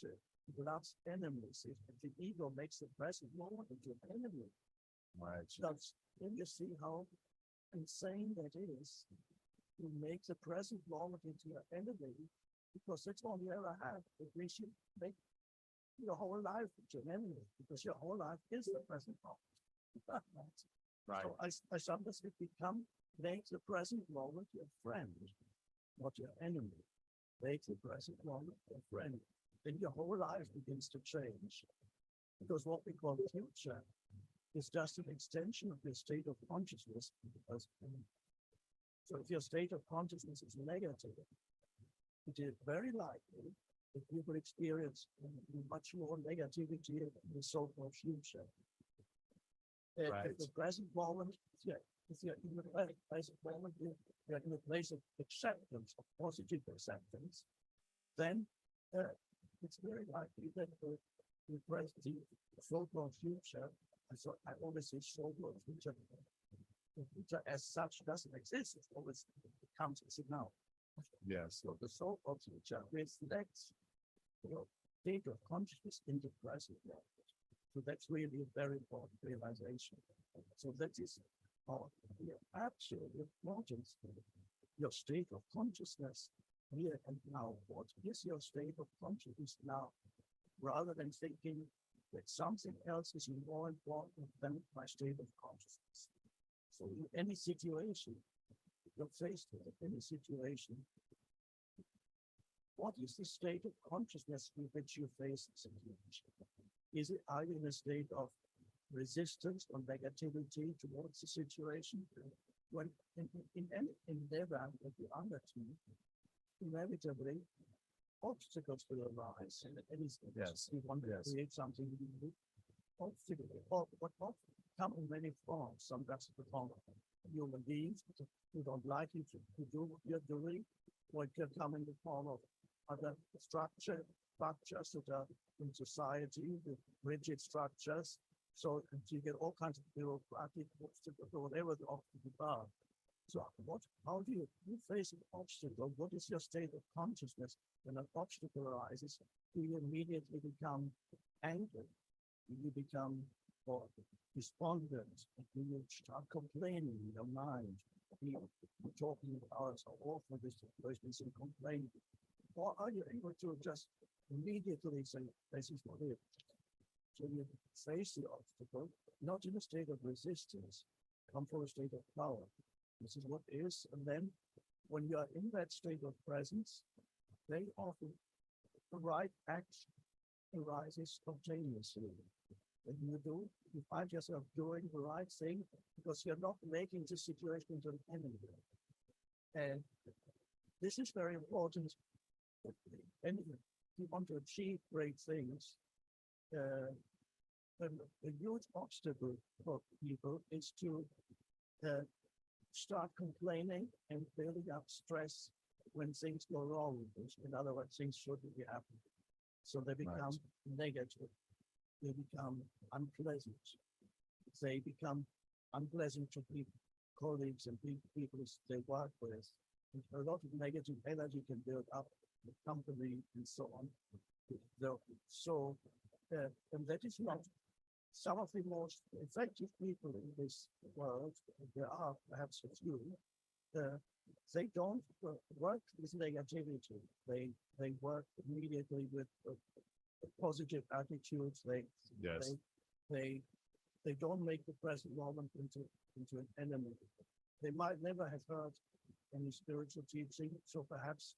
destructive, it loves enemies. The ego makes the present moment into an enemy. Right. That's, then you see how insane that is to make the present moment into an enemy, because that's all you ever have. It means you make your whole life into an enemy, because your whole life is the present moment. Right. So I sometimes make the present moment your friend, not your enemy. Make the present moment your friend. Then your whole life begins to change. Because what we call future is just an extension of your state of consciousness. So if your state of consciousness is negative, it is very likely that you will experience much more negativity in the so-called future. If the present moment, if you're in the present moment, you're in a place of acceptance, of positive acceptance, then it's very likely that the so-called future, I always say so-called future, the future as such doesn't exist. It always comes as it now. Yes. So the so-called future reflects your state of consciousness in the present moment. So that's really a very important realization. So that is our absolute importance, your state of consciousness here and now. What is your state of consciousness now? Rather than thinking that something else is more important than my state of consciousness. So in any situation, you're faced with any situation, what is the state of consciousness in which you face the situation? Are you in a state of resistance or negativity towards the situation? When in any endeavor that you undertake, inevitably obstacles will arise. Yes. You want to create something new. Obstacles, or what come in many forms. Sometimes the form of human beings who don't like you to do what you're doing, or it can come in the form of other structures that are in society with rigid structures. So you get all kinds of bureaucratic obstacles or whatever the obstacles are. So how do you face an obstacle? What is your state of consciousness when an obstacle arises? Do you immediately become angry? Do you become despondent? Do you start complaining in your mind? You're talking about how awful this situation is and complaining. Or are you able to just immediately say, this is what it is? So you face the obstacle, not in a state of resistance, come from a state of power. This is what is. And then when you are in that state of presence, very often the right action arises spontaneously. When you find yourself doing the right thing because you're not making the situation into an enemy. And this is very important. And if you want to achieve great things, a huge obstacle for people is to start complaining and building up stress when things go wrong. In other words, things shouldn't be happening. So they become negative. They become unpleasant. They become unpleasant to people, colleagues and people they work with. And a lot of negative energy can build up the company and so on. So, and that is not some of the most effective people in this world. There are perhaps a few. They don't work with negativity. They work immediately with positive attitudes. They don't make the present moment into an enemy. They might never have heard any spiritual teaching, so perhaps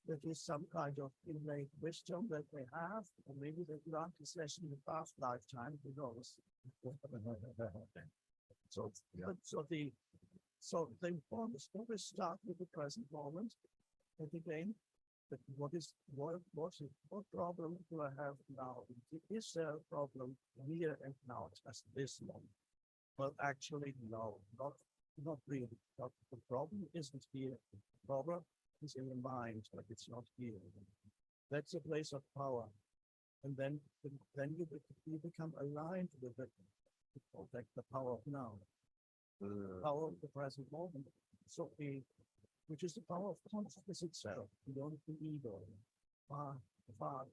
that is some kind of innate wisdom that they have, or maybe they learned this lesson in the past lifetime, who knows? So the importance always start with the present moment. And again, what problem do I have now? Is there a problem here and now, just this moment? Well, actually, no, not really. The problem isn't here. The problem is in the mind, but it's not here. That's a place of power. And then you become aligned with it to protect the power of now. The power of the present moment. So which is the power of consciousness itself, beyond the ego, far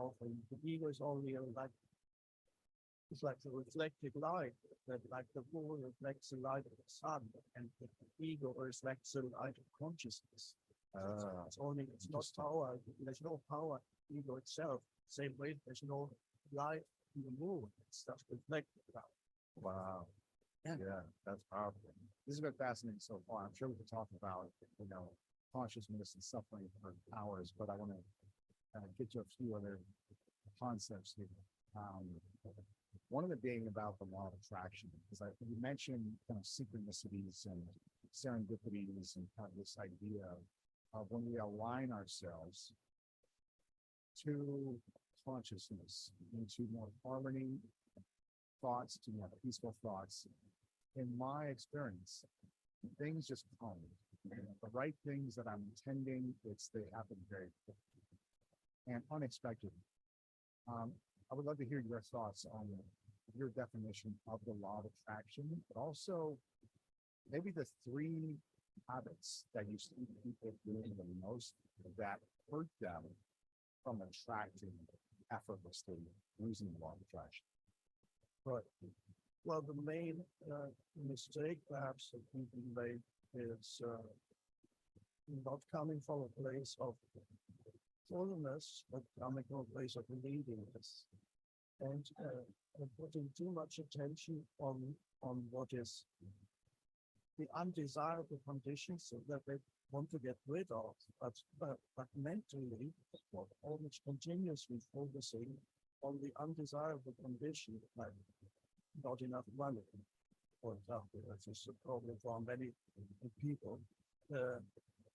powerful. The ego is only like, it's like the reflected light, that like the moon reflects the light of the sun, and the ego reflects the light of consciousness. It's only, it's not power, there's no power in ego itself. Same way, there's no light in the moon, it's just reflected light. Wow. Yeah. Yeah, that's powerful. This has been fascinating so far. I'm sure we could talk about, consciousness and suffering for hours, but I want to get to a few other concepts here. One of them being about the law of attraction, because you mentioned kind of synchronicities and serendipities and kind of this idea of when we align ourselves to consciousness, into more harmony, thoughts, to more peaceful thoughts. In my experience, things just come. The right things that I'm intending, they happen very quickly and unexpectedly. I would love to hear your thoughts on your definition of the law of attraction, but also maybe the three habits that you see people doing the most that hurt them from attracting effortlessly using the law of attraction. Right. Well, the main mistake perhaps that people make is not coming from a place of fullness, but coming from a place of neediness, and putting too much attention on what is the undesirable conditions that they want to get rid of, but mentally, almost continuously focusing on the undesirable condition, like not enough money, for example. That's just a problem for many people.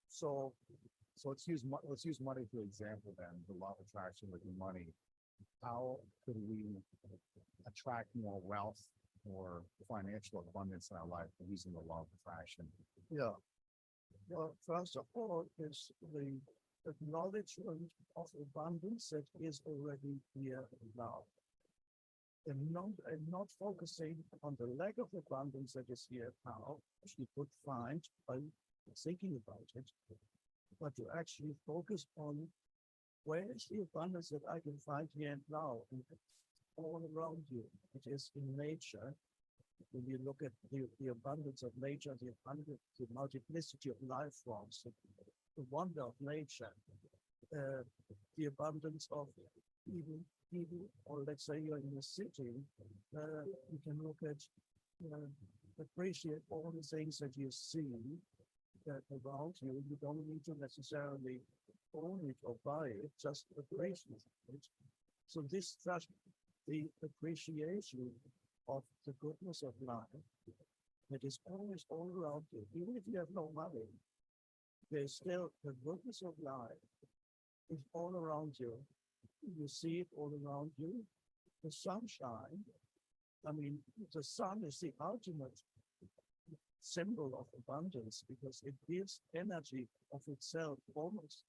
So let's use money for example then, the law of attraction with money. How could we attract more wealth or financial abundance in our life using the law of attraction? Yeah. Well, first of all, is the acknowledgement of abundance that is already here now. And not focusing on the lack of abundance that is here now, which you could find by thinking about it, but to actually focus on where is the abundance that I can find here and now, and all around you. It is in nature. When you look at the abundance of nature, the multiplicity of life forms, the wonder of nature, the abundance of even people, or let's say you're in a city, you can look at, appreciate all the things that you see around you. You don't need to necessarily own it or buy it, just appreciate it. So this just the appreciation of the goodness of life that is always all around you. Even if you have no money, there's still the goodness of life is all around you. You see it all around you. The sunshine, I mean, the sun is the ultimate symbol of abundance because it gives energy of itself almost.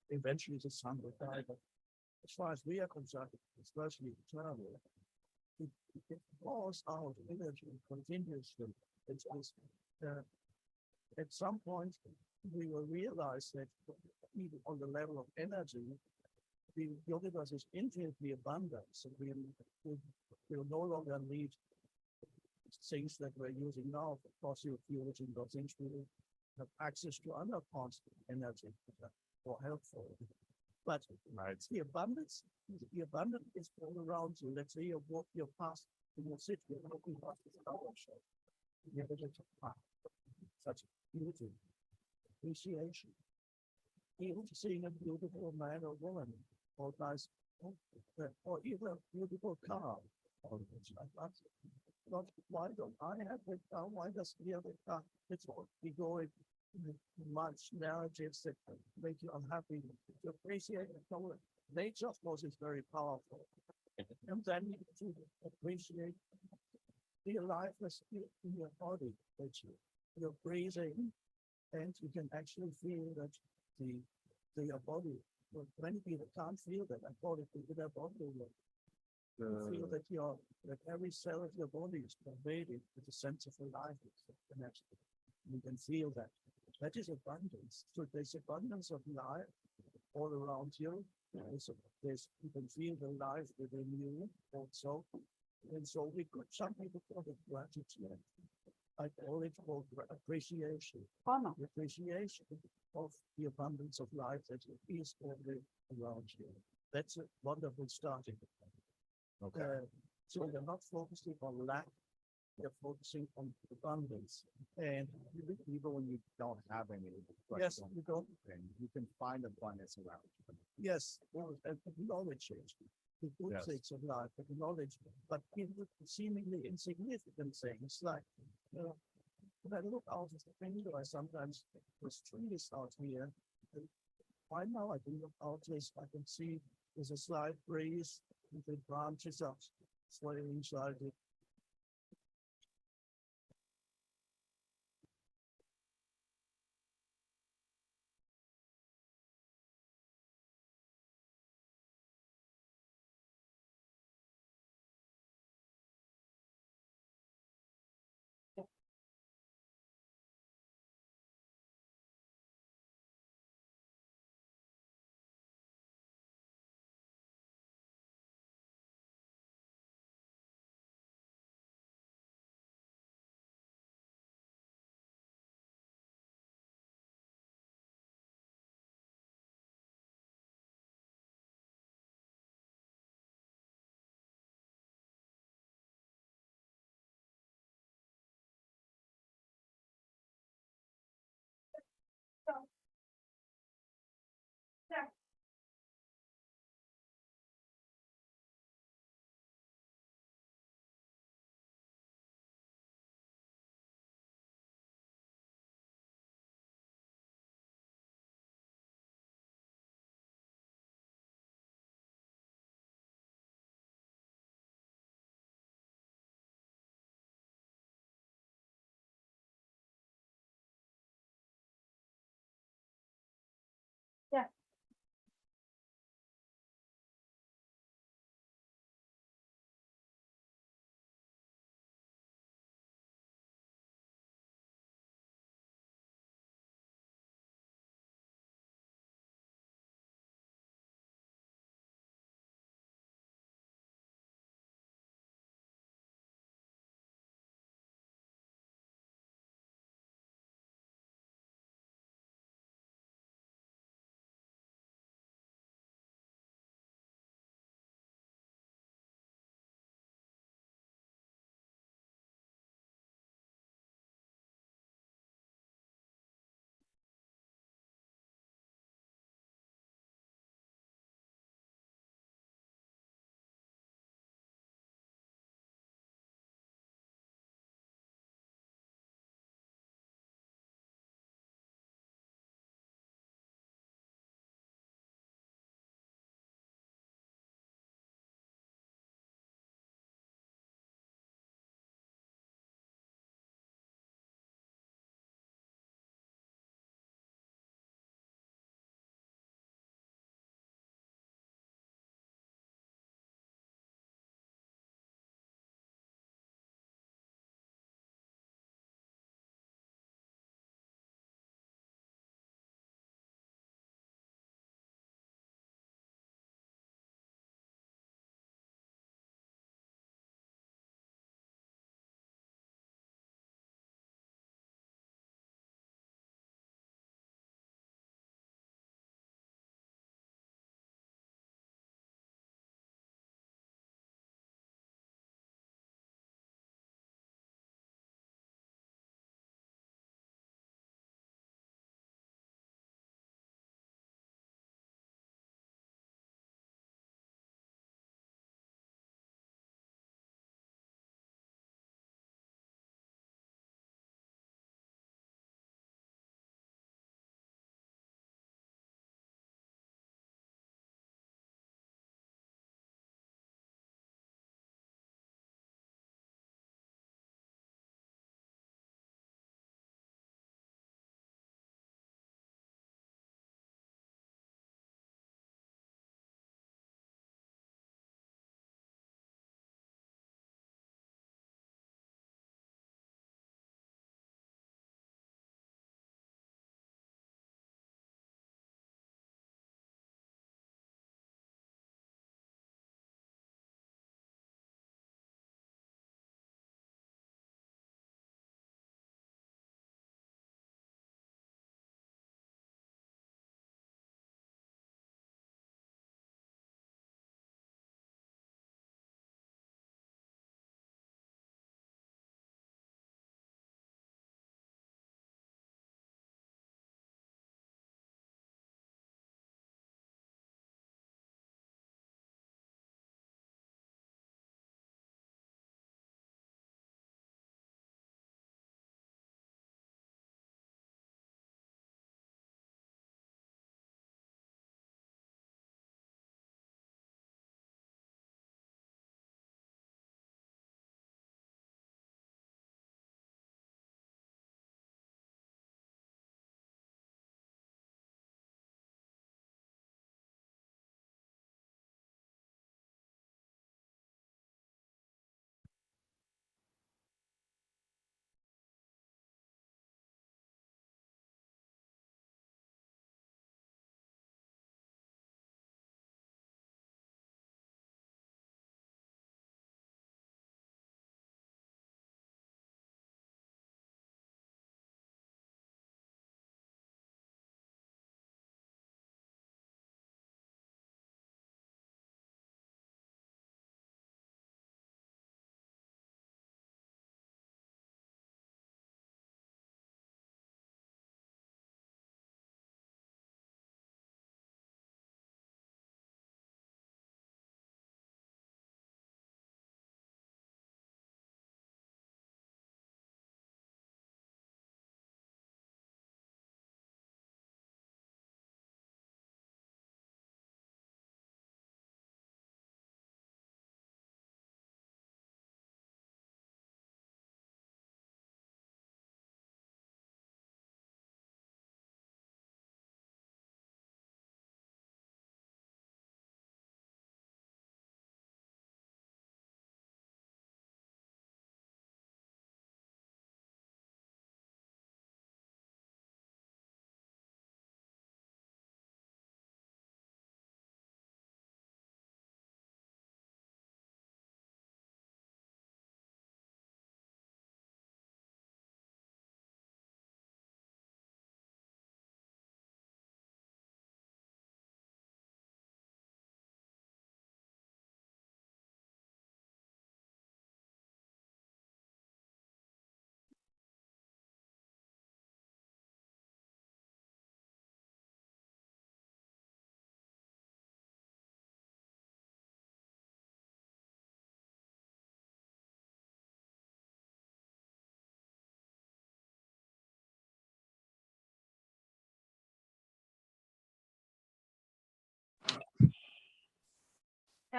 Eventually the sun will die, but as far as we are concerned, especially eternal, it pours out energy continuously. At some point, we will realize that even on the level of energy, the universe is infinitely abundant. So we will no longer need things that we're using now for fossil fuels and those things. We will have access to other parts of energy that are more helpful. But the abundance is all around you. Let's say you walk your past in your city, you're walking past this flower shop. You have such beauty, appreciation. Even seeing a beautiful man or woman, or nice, or even a beautiful car. Not why don't I have the car? Why does he have the car? It's what we go in much narratives that make you unhappy. To appreciate nature, of course, is very powerful. And then to appreciate the aliveness in your body, that you're breathing, and you can actually feel that your body. Well, many people can't feel that. I call it the inner body work. You feel that every cell of your body is pervaded with a sense of aliveness. You can feel that. That is abundance. So there's abundance of life all around you. There's you can feel the life within you also. And so we could some people call it gratitude. I call it called appreciation. Appreciation of the abundance of life that is already around you. That's a wonderful starting point. Okay. So they're not focusing on lack, they're focusing on abundance. And Even when you don't have any, yes, you don't. thing, you can find abundance around you. Yes, well, and acknowledge it. The good Yes. things of life, acknowledge, but in the seemingly insignificant things, like when I look out of the window, I sometimes there's trees out here. And right now, I can look out this, I can see there's a slight breeze, and the branches are swaying slightly.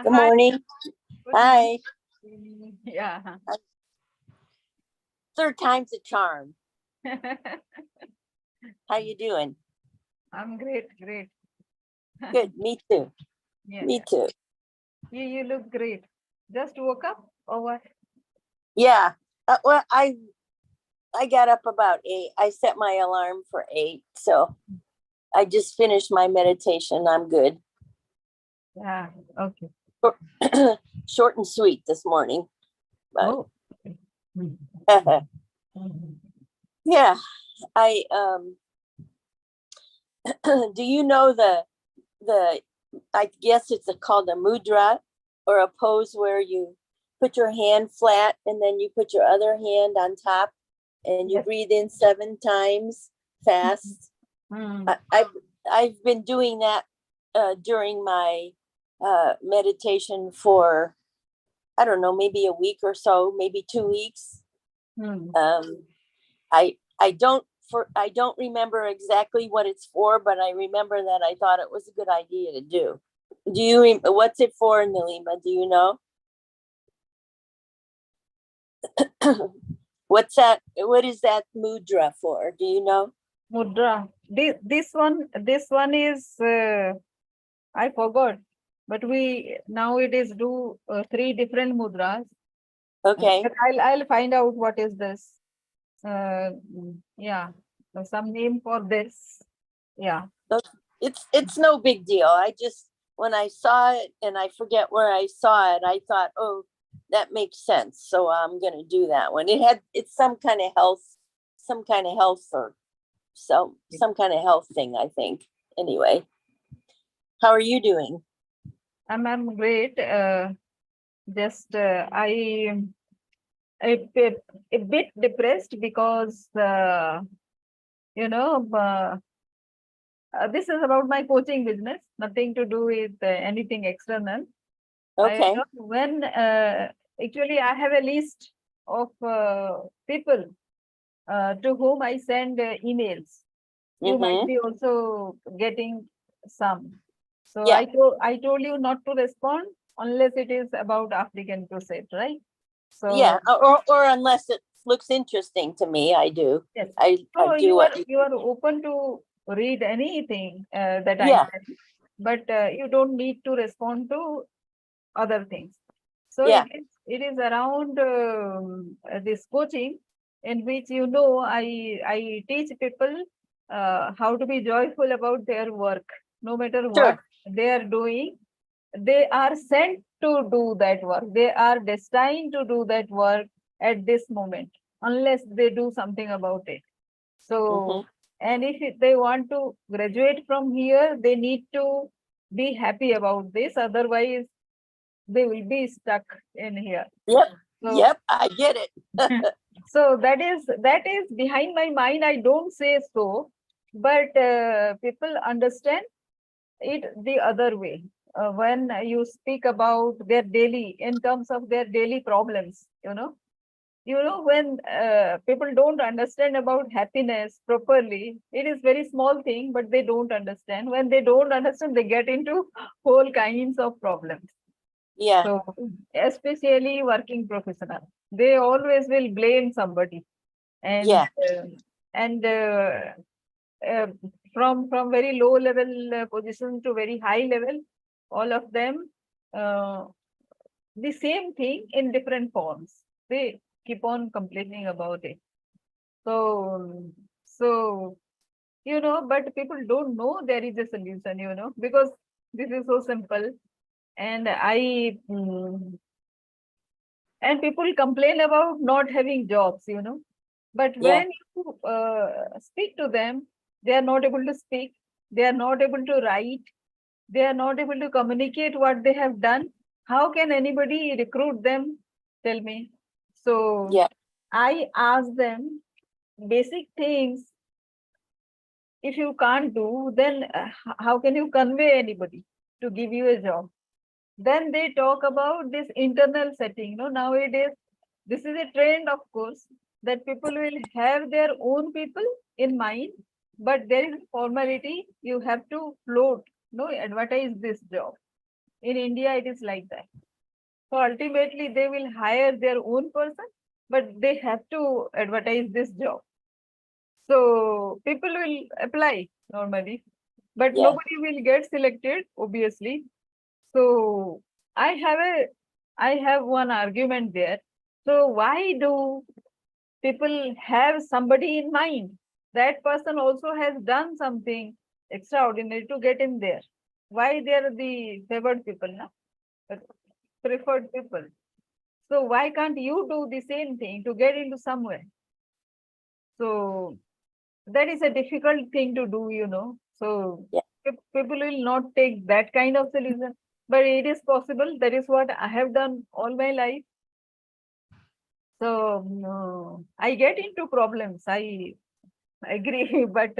Good Hi. morning. Good morning. Hi. Yeah. Third time's a charm. How you doing? I'm great, great. Good. Me too. Yeah, Me too. you look great. Just woke up or what? Yeah. Well, I got up about 8. I set my alarm for 8, so I just finished my meditation. I'm good. Yeah, okay. Short and sweet this morning. But Oh. Mhm. yeah, I do you know the I guess it's called a mudra, or a pose where you put your hand flat and then you put your other hand on top and you Yes. breathe in 7 times fast. Mm. I've been doing that during my meditation for, I don't know, maybe a week or so, maybe 2 weeks. Mm. I don't remember exactly what it's for, but I remember that I thought it was a good idea to do. Do you what's it for, Nalima? Do you know? What's that? What is that mudra for? Do you know? Mudra. This one is I forgot, but we now it is do 3 different mudras. Okay. But I'll find out what is this. Yeah, so some name for this. Yeah. It's no big deal. I just, when I saw it and I forget where I saw it, I thought, oh, that makes sense. So I'm gonna do that one. It's some kind of health or some kind of health thing, I think. Anyway, how are you doing? I'm great. Just a bit depressed because this is about my coaching business, nothing to do with anything external. Okay. When actually I have a list of people to whom I send emails. You might Mm-hmm. be also getting some. So Yeah. I told you not to respond unless it is about African crusade, right? So Yeah, or unless it looks interesting to me, I do. yes. I So do what you are open to read anything that I Yeah. send, but you don't need to respond to other things. So Yeah. it is around this coaching in which I teach people how to be joyful about their work, no matter Sure. what they are doing. They are sent to do that work. They are destined to do that work at this moment, unless they do something about it. So, Mhm. and if they want to graduate from here, they need to be happy about this. Otherwise, they will be stuck in here. Yep. So, Yep, I get it. so that is behind my mind. I don't say so, but people understand it the other way. When you speak about their daily, in terms of their daily problems, when people don't understand about happiness properly, it is very small thing, but they don't understand. When they don't understand, they get into whole kinds of problems. Yeah. So especially working professional, they always will blame somebody, and Yeah. and from very low level position to very high level, all of them the same thing in different forms. They keep on complaining about it. So but people don't know there is a solution, because this is so simple. And and people complain about not having jobs, but Yeah. when you speak to them, they are not able to speak, they are not able to write, they are not able to communicate what they have done. How can anybody recruit them? Tell me. So Yeah. I ask them basic things. If you can't do, then how can you convey anybody to give you a job? Then they talk about this internal setting. Nowadays, this is a trend, of course, that people will have their own people in mind, but there is formality. You have to float, advertise this job. In India, it is like that. So ultimately, they will hire their own person, but they have to advertise this job. So people will apply normally, but Yeah. nobody will get selected, obviously. So I have one argument there. So why do people have somebody in mind? That person also has done something extraordinary to get in there. Why they are the favored people, na? Preferred people. So why can't you do the same thing to get into somewhere? So that is a difficult thing to do, you know. So Yeah. people will not take that kind of solution, but it is possible. That is what I have done all my life. So I get into problems. I agree, but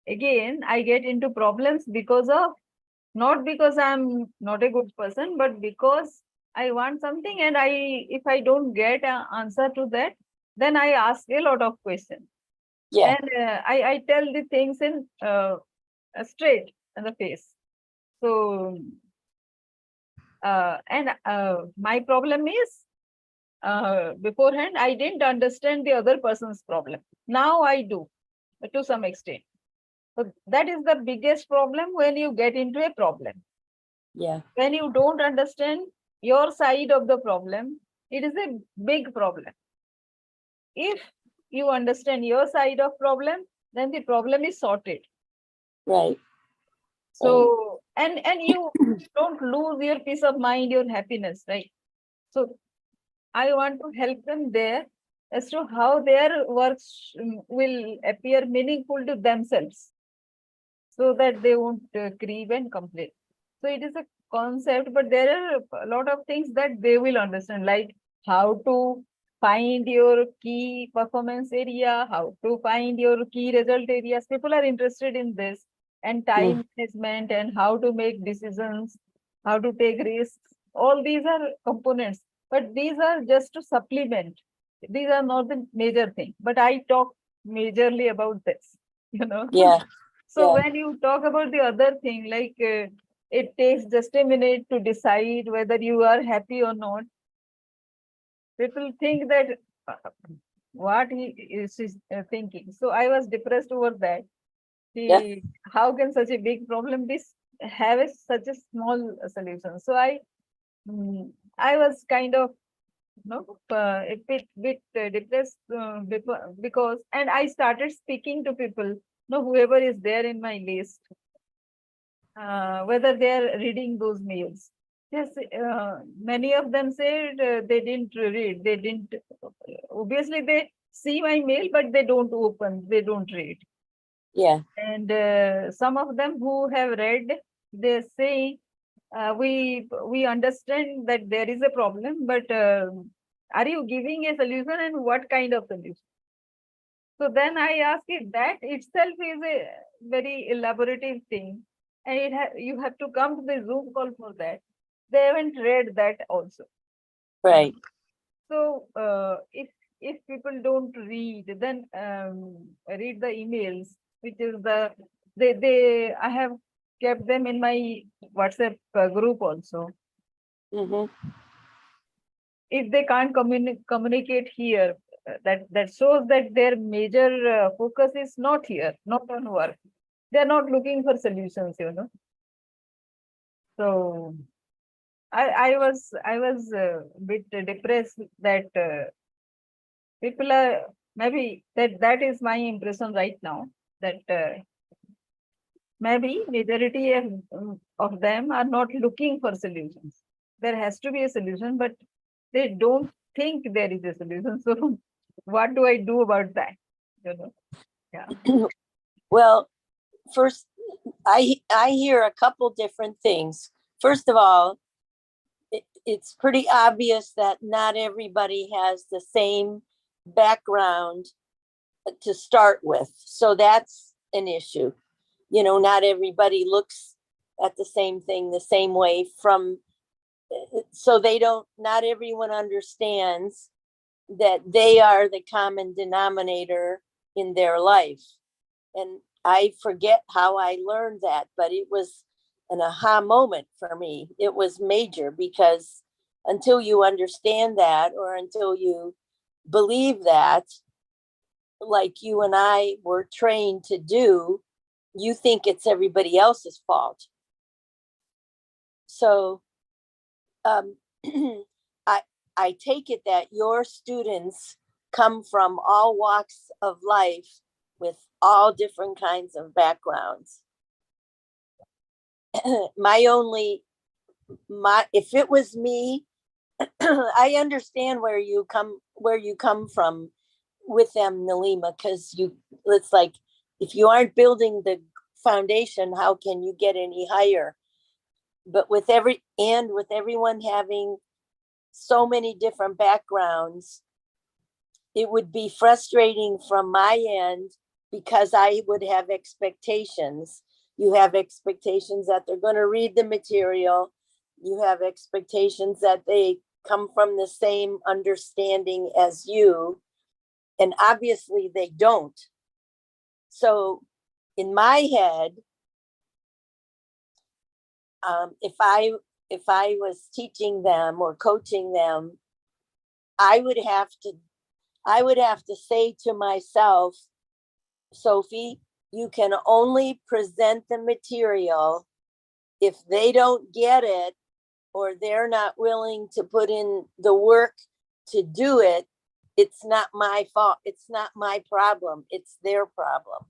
again, I get into problems because of not because I'm not a good person, but because I want something, and if I don't get an answer to that, then I ask a lot of questions. Yeah. And I tell the things in straight in the face. So my problem is beforehand I didn't understand the other person's problem. Now I do to some extent. So that is the biggest problem when you get into a problem. Yeah. When you don't understand your side of the problem, it is a big problem. If you understand your side of problem, then the problem is sorted. Right. So and you don't lose your peace of mind, your happiness, right? So I want to help them there as to how their works will appear meaningful to themselves, so that they won't grieve and complain. So it is a concept, but there are a lot of things that they will understand, like how to find your key performance area, how to find your key result areas. People are interested in this, and time management, and how to make decisions, how to take risks. All these are components, but these are just to supplement. These are not the major thing, but I talk majorly about this, you know. Yeah. So Yeah. when you talk about the other thing, like it takes just a minute to decide whether you are happy or not. People think that what he is thinking. So I was depressed over that. Yeah. How can such a big problem be have such a small solution? So I was kind of a bit depressed because, and I started speaking to people, whoever is there in my list, whether they are reading those mails. Yes, many of them said they didn't read. They didn't. Obviously, they see my mail, but they don't open. They don't read. Yeah. And some of them who have read, they say, we understand that there is a problem, but are you giving a solution, and what kind of solution? So then I ask if that itself is a very elaborative thing, and you have to come to the Zoom call for that. They haven't read that also. Right. So if people don't read, then read the emails, which is they I have kept them in my WhatsApp group also. Mm-hmm. If they can't communicate here, that shows that their major focus is not here, not on work. They're not looking for solutions, So I was a bit depressed that people are, maybe that is my impression right now, that maybe majority of them are not looking for solutions. There has to be a solution, but they don't think there is a solution. So what do I do about that? Yeah. Well, first, I hear a couple different things. First of all, it's pretty obvious that not everybody has the same background to start with. So that's an issue. Not everybody looks at the same thing the same way so not everyone understands that they are the common denominator in their life. And I forget how I learned that, but it was an aha moment for me. It was major because until you understand that, or until you believe that, like you and I were trained to do, you think it's everybody else's fault. So um, I take it that your students come from all walks of life with all different kinds of backgrounds. If it was me, I understand where you come from with them, Nalima, because it's like, if you aren't building the foundation, how can you get any higher? But with everyone having so many different backgrounds, it would be frustrating from my end because I would have expectations. You have expectations that they're going to read the material. You have expectations that they come from the same understanding as you. And obviously they don't. So in my head, if I was teaching them or coaching them, I would have to say to myself, Sophie, you can only present the material. If they don't get it, or they're not willing to put in the work to do it, it's not my fault. It's not my problem. It's their problem.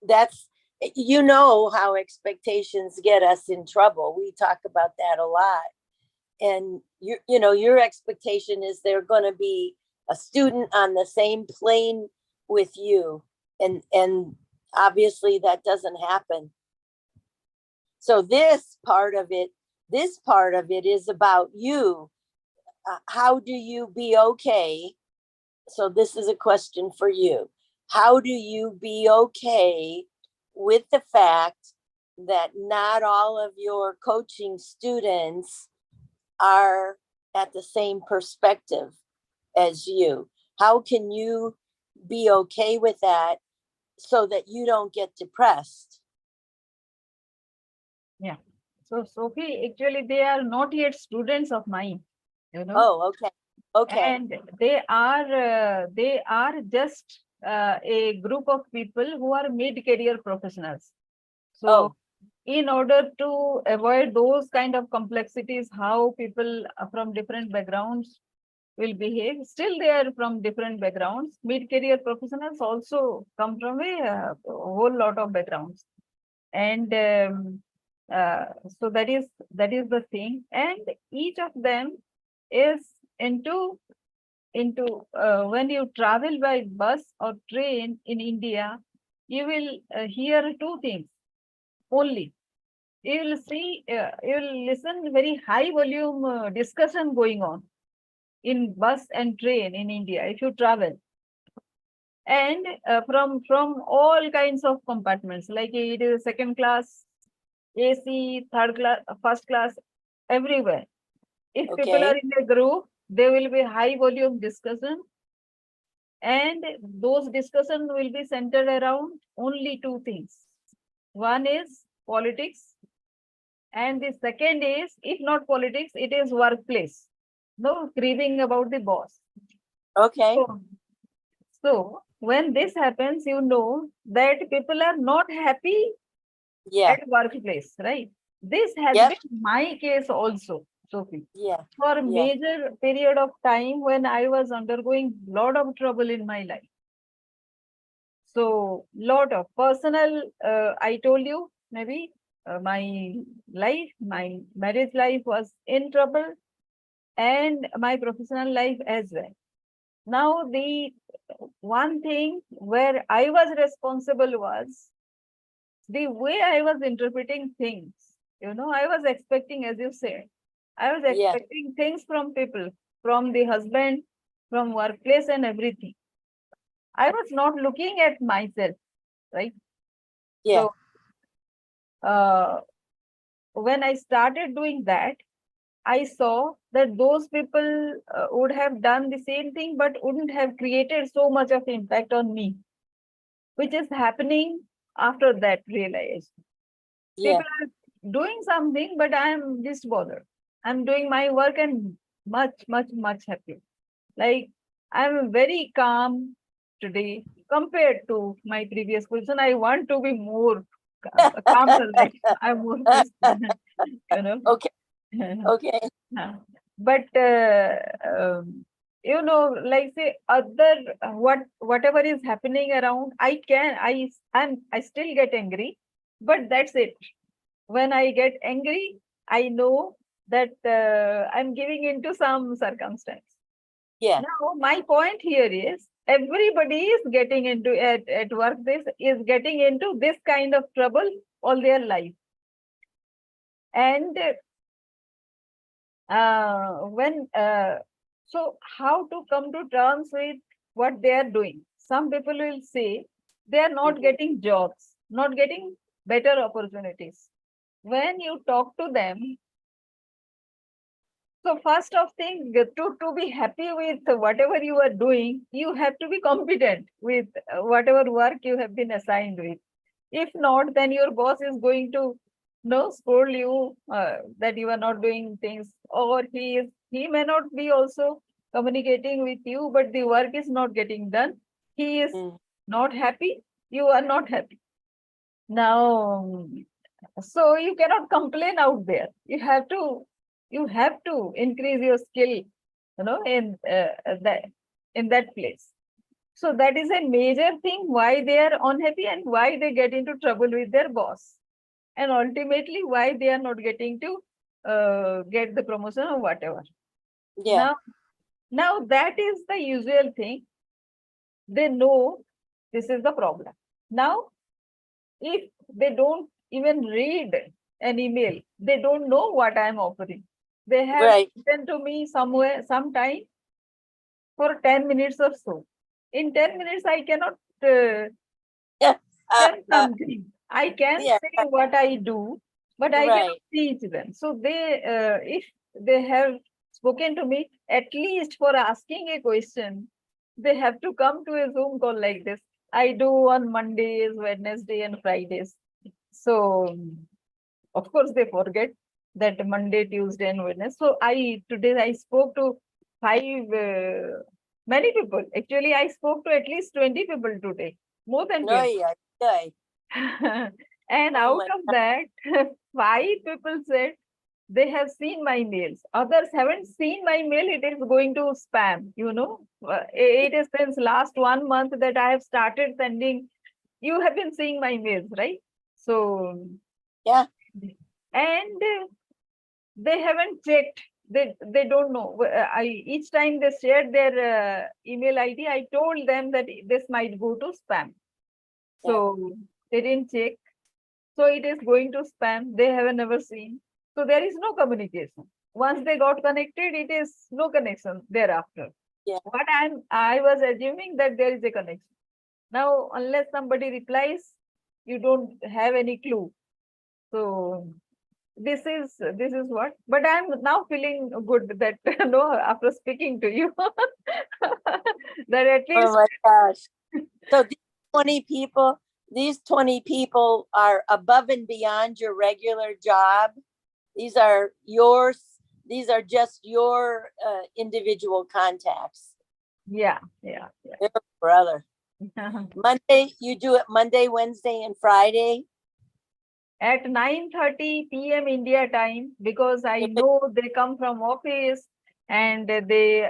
That's, you know, how expectations get us in trouble. We talk about that a lot. And your expectation is they're going to be a student on the same plane with you. And obviously that doesn't happen. So this part of it is about you. How do you be okay? So this is a question for you. How do you be okay with the fact that not all of your coaching students are at the same perspective as you? How can you be okay with that so that you don't get depressed? Yeah. So Sophie, actually, they are not yet students of mine, Oh, okay. Okay. And they are just a group of people who are mid-career professionals. So in order to avoid those kind of complexities, how people from different backgrounds will behave, still they are from different backgrounds. Mid-career professionals also come from a whole lot of backgrounds. And so that is the thing. And each of them is into when you travel by bus or train in India, you will hear two things only. You will see, you will listen very high volume discussion going on in bus and train in India if you travel. And from all kinds of compartments, like it is second class, AC, third class, first class, everywhere. If people are in a group, there will be high volume discussion. And those discussions will be centered around only two things. One is politics. And the second is, if not politics, it is workplace. No grieving about the boss. Okay. So when this happens, you know that people are not happy at workplace, right? This has been my case also, Sophie. For a major period of time when I was undergoing a lot of trouble in my life. So lot of personal, I told you, maybe my marriage life was in trouble, and my professional life as well. Now the one thing where I was responsible was the way I was interpreting things. I was expecting, as you said, I was expecting things from people, from the husband, from workplace and everything. I was not looking at myself, right? So when I started doing that, I saw that those people would have done the same thing, but wouldn't have created so much of impact on me, which is happening after that realization. Yeah. People are doing something, but I'm just bothered. I'm doing my work and much happy. Like I'm very calm today compared to my previous position. I want to be more calmer, like I'm more peaceful, you know. Okay. Okay. Yeah. But like say other whatever is happening around, I still get angry, but that's it. When I get angry, I know that I'm giving into some circumstance. Yeah. Now, my point here is everybody is getting into at work. This is getting into this kind of trouble all their life, and when so how to come to terms with what they are doing? Some people will say they are not Mhm. getting jobs, not getting better opportunities. When you talk to them, so first of thing, to be happy with whatever you are doing, you have to be competent with whatever work you have been assigned with. If not, then your boss is going to scold you that you are not doing things, or he may not be also communicating with you, but the work is not getting done. He is Mm. not happy. You are not happy. Now, so you cannot complain out there. You have to increase your skill, in that place. So that is a major thing why they are unhappy and why they get into trouble with their boss, and ultimately why they are not getting to get the promotion or whatever. Yeah. Now that is the usual thing. They know this is the problem. Now, if they don't even read an email, they don't know what I am offering. They have Right. sent to me somewhere, sometime for 10 minutes or so. In 10 minutes, I cannot Yeah. tell something. I can Yeah. say what I do, but I cannot Right. teach them. So if they have spoken to me, at least for asking a question, they have to come to a Zoom call like this. I do on Mondays, Wednesday, and Fridays. So of course they forget that Monday, Tuesday, and Wednesday. So today I spoke to many people. Actually, I spoke to at least 20 people today, more than No, 20. yeah. Yeah. And Oh out my. of that, 5 people said they have seen my mails. Others haven't seen my mail. It is going to spam. It is since last 1 month that I have started sending. You have been seeing my mails, right? So, Yeah. and they haven't checked. They don't know. I each time they shared their email ID, I told them that this might go to spam. Yeah. So they didn't check. So it is going to spam. They have never seen. So there is no communication. Once they got connected, it is no connection thereafter. Yeah. What I was assuming that there is a connection. Now, unless somebody replies, you don't have any clue. So this is what. But I'm now feeling good that after speaking to you, that at Oh least my gosh. So these 20 people are above and beyond your regular job. These are yours. These are just your individual contacts. yeah. Oh, brother. Monday, you do it Monday, Wednesday, and Friday. At 9:30 p.m. India time, because I know they come from office and they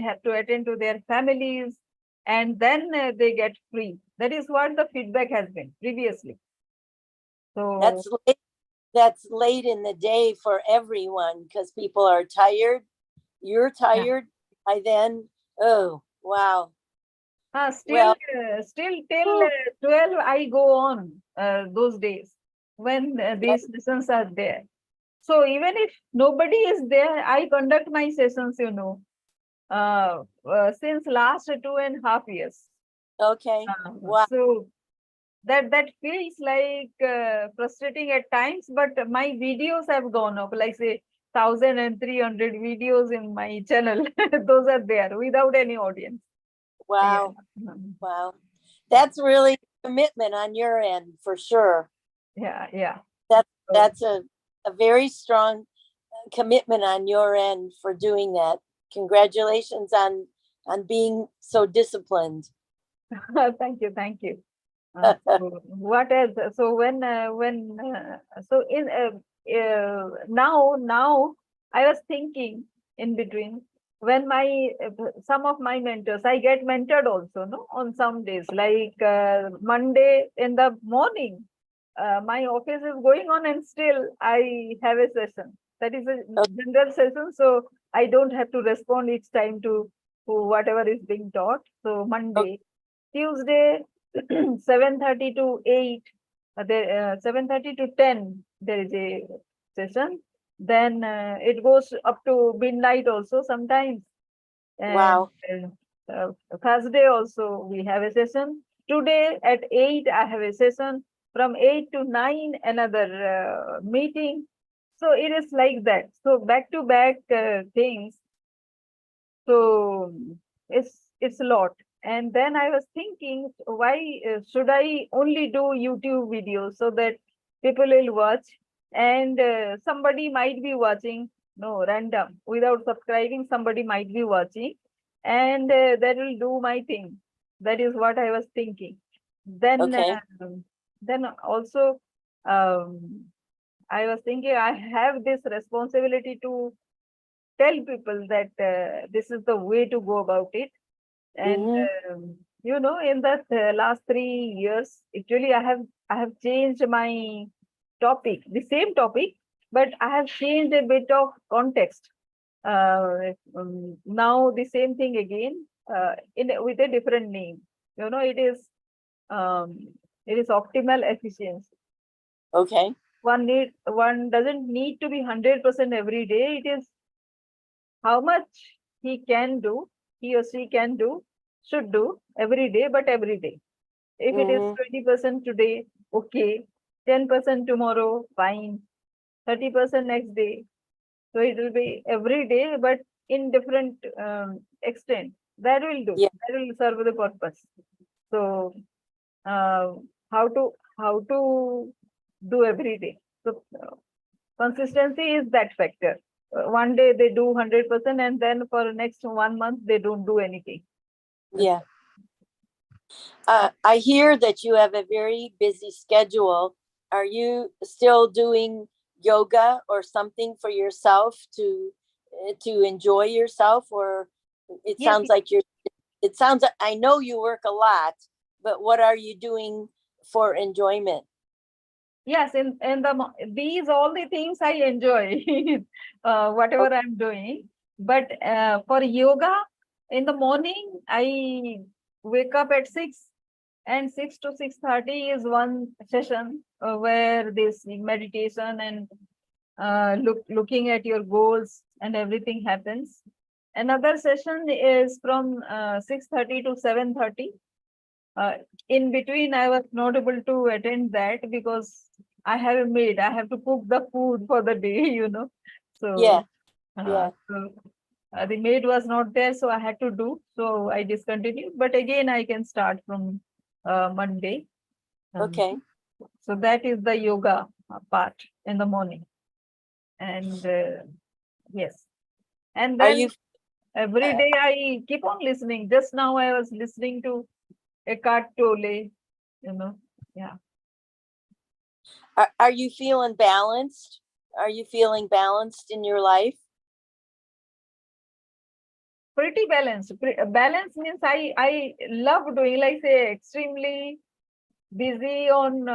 have to attend to their families, and then they get free. That is what the feedback has been previously. So That's late in the day for everyone because people are tired. You're yeah. tired by then. Oh, wow. Still Well, still till whew, 12 I go on those days when yeah, these lessons are there. So even if nobody is there, I conduct my sessions, since last 2.5 years. okay. Wow. So that feels like frustrating at times, but my videos have gone up, like say 1,300 videos in my channel. Those are there without any audience. Yeah. Wow. Wow. That's really commitment on your end for sure. Yeah. That's that's a very strong commitment on your end for doing that. Congratulations on being so disciplined. Thank you, thank you. So what else? So so in now I was thinking in between when my some of my mentors, I get mentored also, no, on some days like Monday in the morning, my office is going on and still I have a session. That is a general session, so I don't have to respond each time to whatever is being taught. So Monday, Tuesday, 7:30 to 8, 7:30 to 10, there is a session. Then it goes up to midnight also sometimes. And, Wow. Thursday also we have a session. Today at 8, I have a session. From 8 to 9, another meeting. So it is like that. So back to back things. So it's a lot. And then I was thinking, why should I only do YouTube videos so that people will watch, and somebody might be watching, no, random, without subscribing, somebody might be watching, and that will do my thing. That is what I was thinking. Then also, I was thinking I have this responsibility to tell people that this is the way to go about it. And you know, in the last 3 years, actually, I have changed my topic, the same topic, but I have changed a bit of context. Now the same thing again, with a different name. You know, it is optimal efficiency. Okay. One doesn't need to be 100% every day. It is how much he or she can do, should do every day, but every day. If it is 20% today, okay. 10% tomorrow, fine. 30% next day. So it will be every day, but in different extent. That will do. Yeah. That will serve the purpose. So how to do every day. So consistency is that factor. One day they do 100%, and then for next 1 month they don't do anything. Yeah. I hear that you have a very busy schedule. Are you still doing yoga or something for yourself to enjoy yourself, or it Yes, sounds like it sounds like, I know you work a lot, but what are you doing for enjoyment? yes, in these all the things I enjoy, whatever I'm doing. But for yoga, in the morning I wake up at 6, and 6 to 6:30 is one session where this meditation and looking at your goals and everything happens. Another session is from 6:30 to 7:30. In between, I was not able to attend that because I have a maid. I have to cook the food for the day, you know. So Yeah. Yeah. The maid was not there, so I had to do. So I discontinued. But again, I can start from Monday. Okay. So that is the yoga part in the morning. And yes. And Are then you every day I keep on listening. Just now I was listening to Eckhart Tolle, you know. Yeah. are you feeling balanced? Are you feeling balanced in your life? Pretty balanced. Balance means I love doing, like, say, extremely busy on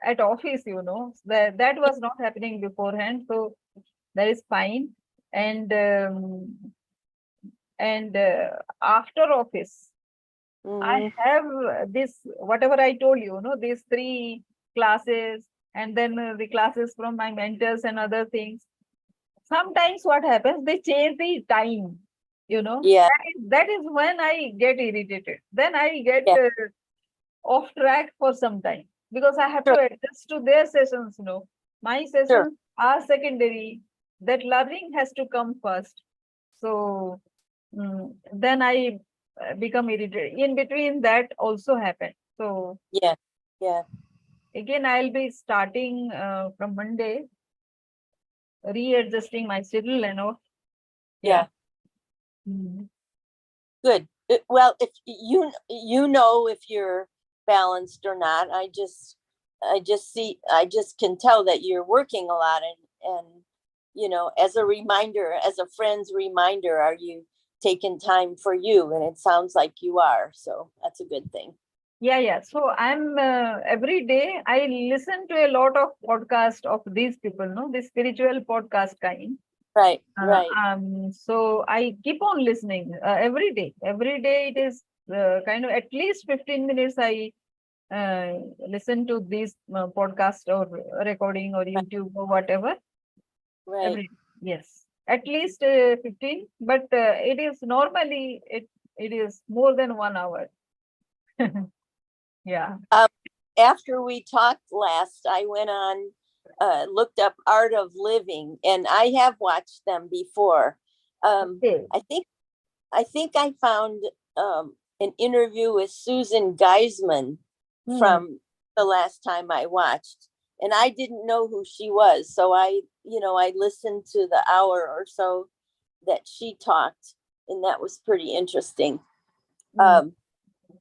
at office, you know. That was not happening beforehand, so that is fine. And after office, I have this, whatever I told you, you know, these 3 classes, and then the classes from my mentors and other things. Sometimes what happens, they change the time, you know. Yeah. That is when I get irritated. Then I get Yeah. off track for some time, because I have to adjust to their sessions, you know. My sessions are secondary. That learning has to come first. So then I become irritated. In between, that also happened. So Yeah. Yeah. again, I'll be starting from Monday, readjusting my schedule and all. Yeah. Mhm. Good. Well, if you know if you're balanced or not, I just can tell that you're working a lot, and as a reminder, as a friend's reminder, are you taking time for you? And it sounds like you are, so that's a good thing. Yeah. So I'm every day I listen to a lot of podcast of these people, no, the spiritual podcast kind. Right, right. So I keep on listening every day. Every day it is kind of at least 15 minutes I listen to this podcast or recording or YouTube or whatever. Right. Every, yes, at least 15, but it is normally it is more than 1 hour. Yeah. After we talked last, I went on, looked up Art of Living, and I have watched them before. Okay. I think I found an interview with Susan Geisman from the last time I watched, and I didn't know who she was. So I listened to the hour or so that she talked, and that was pretty interesting.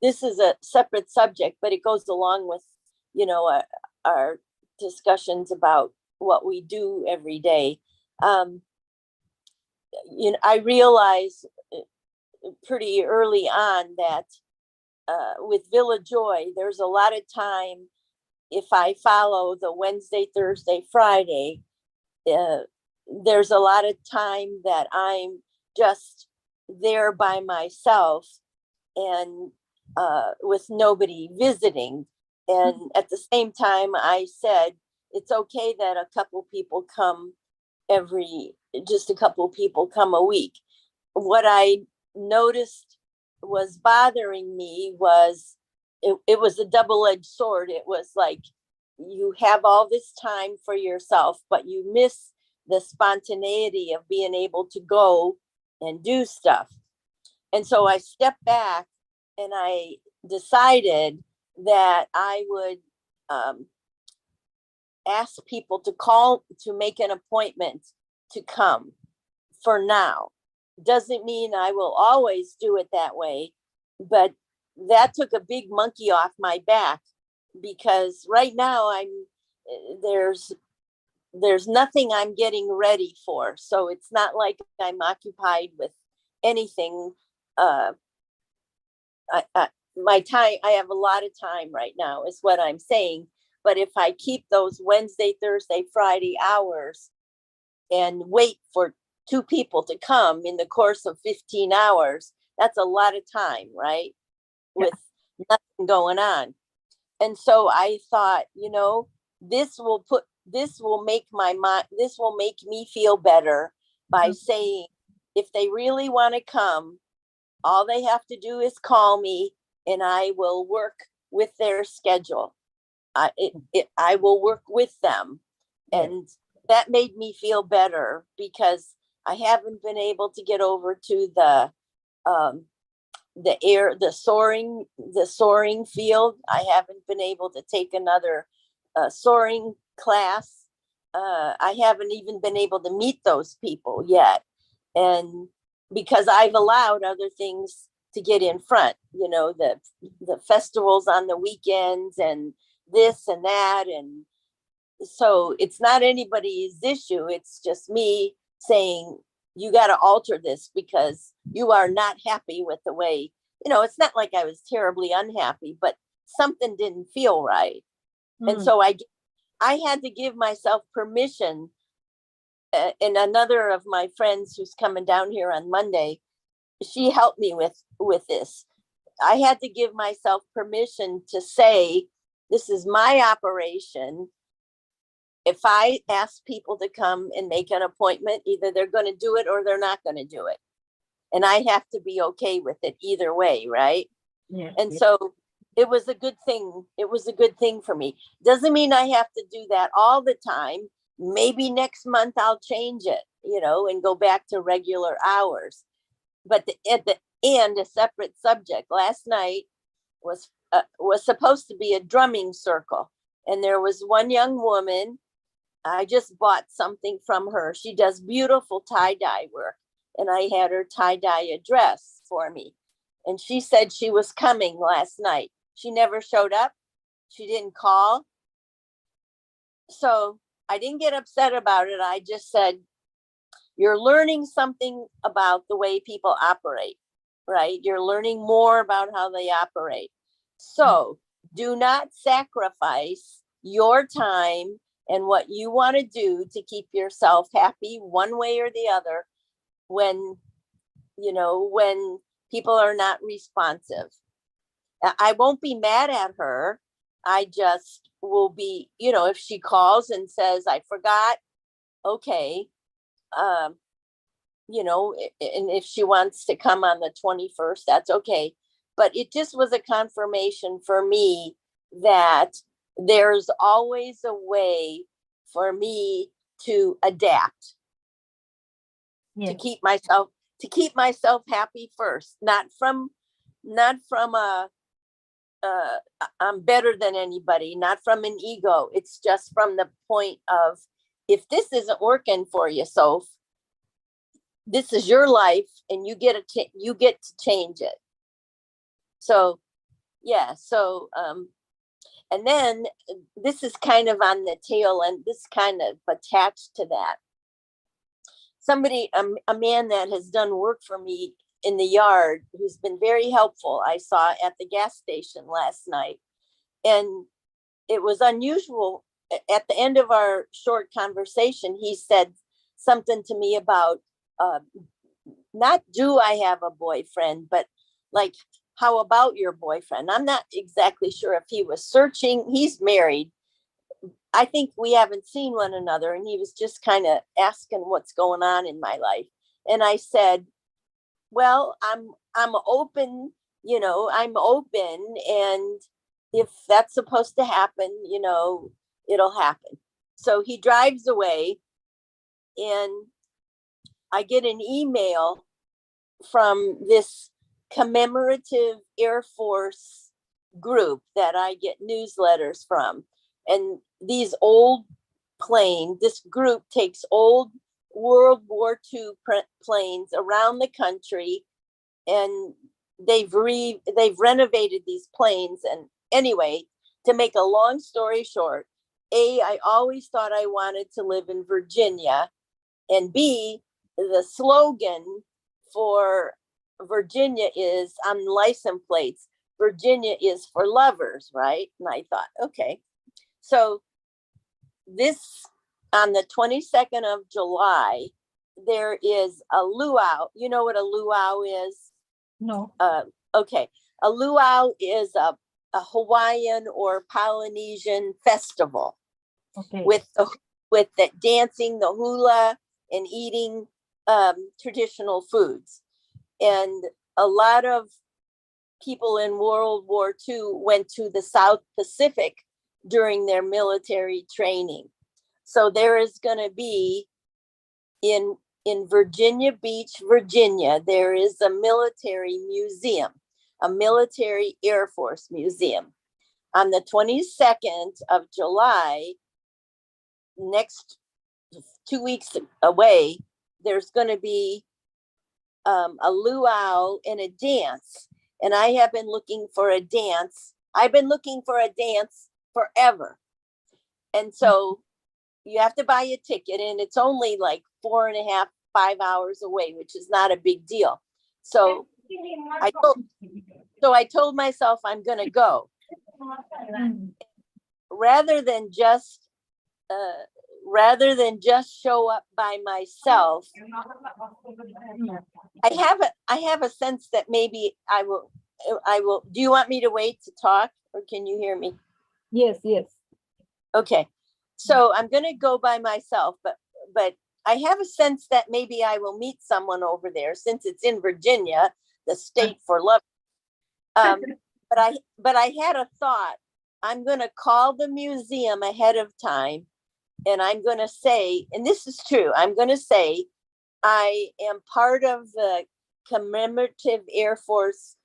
This is a separate subject, but it goes along with, our discussions about what we do every day. I realized pretty early on that with Villa Joy, there's a lot of time, if I follow the Wednesday, Thursday, Friday, there's a lot of time that I'm just there by myself and with nobody visiting. And at the same time, I said, it's okay that a couple people come just a couple people come a week. What I noticed was bothering me was it was a double-edged sword. It was like you have all this time for yourself, but you miss the spontaneity of being able to go and do stuff. And so I stepped back and I decided that I would ask people to make an appointment to come for now. Doesn't mean I will always do it that way, but that took a big monkey off my back, because right now there's nothing I'm getting ready for. So it's not like I'm occupied with anything. My time, I have a lot of time right now is what I'm saying. But if I keep those Wednesday, Thursday, Friday hours and wait for 2 people to come in the course of 15 hours, that's a lot of time, right? With nothing going on. And so I thought, this will make me feel better by saying, if they really want to come, all they have to do is call me and I will work with their schedule. I will work with them. And that made me feel better, because I haven't been able to get over to the soaring field. I haven't been able to take another soaring class. I haven't even been able to meet those people yet. And because I've allowed other things to get in front, the festivals on the weekends and this and that. And so it's not anybody's issue. It's just me saying, you got to alter this because you are not happy with the way, it's not like I was terribly unhappy, but something didn't feel right. And so I had to give myself permission. And another of my friends who's coming down here on Monday, she helped me with this. I had to give myself permission to say, this is my operation. If I ask people to come and make an appointment, either they're going to do it or they're not going to do it. And I have to be okay with it either way, right? Yeah. And so it was a good thing. It was a good thing for me. Doesn't mean I have to do that all the time. Maybe next month I'll change it, and go back to regular hours. But at the end, a separate subject. Last night was supposed to be a drumming circle. And there was one young woman, I just bought something from her. She does beautiful tie-dye work. And I had her tie-dye a dress for me. And she said she was coming last night. She never showed up. She didn't call. So I didn't get upset about it. I just said, you're learning something about the way people operate, right? You're learning more about how they operate. So do not sacrifice your time and what you want to do to keep yourself happy one way or the other when, you know, when people are not responsive. I won't be mad at her. I just will be, you know, if she calls and says, I forgot, okay. You know, and if she wants to come on the 21st, that's okay. But it just was a confirmation for me that there's always a way for me to adapt, Yes. to keep myself happy first, not from a I'm better than anybody, not from an ego. It's just from the point of, if this isn't working for you, so this is your life and you get to change it. So yeah, so and then this is kind of on the tail end, this kind of attached to that. Somebody, a man that has done work for me in the yard, who's been very helpful, I saw at the gas station last night. And it was unusual. At the end of our short conversation, he said something to me about, not do I have a boyfriend, but like, how about your boyfriend? I'm not exactly sure if he was searching. He's married. I think we haven't seen one another. And he was just kind of asking what's going on in my life. And I said, well, I'm open, you know, I'm open. And if that's supposed to happen, you know, it'll happen. So he drives away and I get an email from this commemorative Air Force group that I get newsletters from. And these old planes, this group takes old World War II planes around the country, and they've renovated these planes. And anyway, to make a long story short, A, I always thought I wanted to live in Virginia, and B, the slogan for Virginia is, on license plates, Virginia is for lovers, right? And I thought, okay. So this, on the 22nd of July, there is a luau. You know what a luau is? No. Okay. A luau is a Hawaiian or Polynesian festival. Okay. With the dancing, the hula, and eating traditional foods. And a lot of people in World War II went to the South Pacific during their military training. So there is going to be in Virginia Beach, Virginia, there is a military museum, a military Air Force museum. On the 22nd of July, next 2 weeks away, there's going to be a luau and a dance. And I have been looking for a dance. I've been looking for a dance forever. And so you have to buy a ticket, and it's only like 4.5, 5 hours away, which is not a big deal. So I told myself I'm going to go rather than just show up by myself. I have a sense that maybe I will. Do you want me to wait to talk, or can you hear me? Yes, yes. Okay. So I'm going to go by myself, but I have a sense that maybe I will meet someone over there, since it's in Virginia, the state for love. But I had a thought. I'm going to call the museum ahead of time, and I'm going to say, and this is true, I'm going to say, I am part of the commemorative Air Force.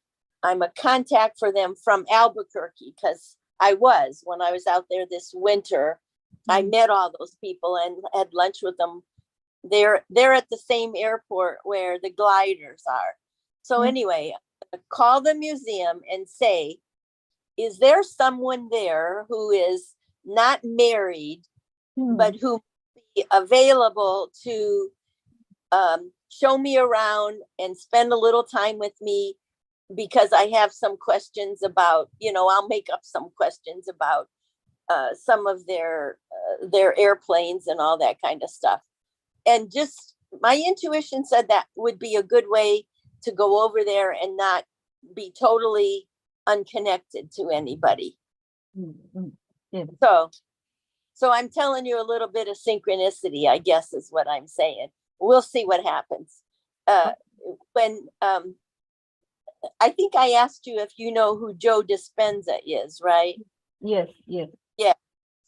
I'm a contact for them from Albuquerque, because I was when I was out there this winter. I met all those people and had lunch with them. They're at the same airport where the gliders are. So anyway, call the museum and say, is there someone there who is not married, but who be available to show me around and spend a little time with me, because I have some questions about, I'll make up some questions about some of their airplanes and all that kind of stuff. And just my intuition said that would be a good way to go over there and not be totally unconnected to anybody. Yeah. So I'm telling you a little bit of synchronicity, I guess is what I'm saying. We'll see what happens. When I think I asked you if you know who Joe Dispenza is, right? Yes, yes. Yeah.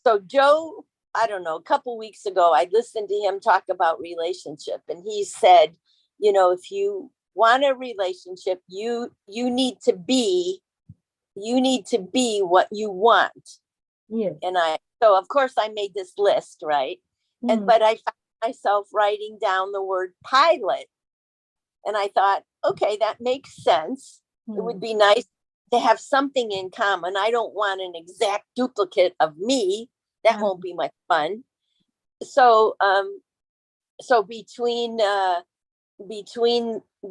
So Joe, I don't know, a couple weeks ago, I listened to him talk about relationship, and he said, if you want a relationship, you need to be what you want. Yes. And so of course I made this list, right? But I found myself writing down the word pilot. And I thought, okay, that makes sense. It would be nice to have something in common. I don't want an exact duplicate of me. That won't be much fun. So, so between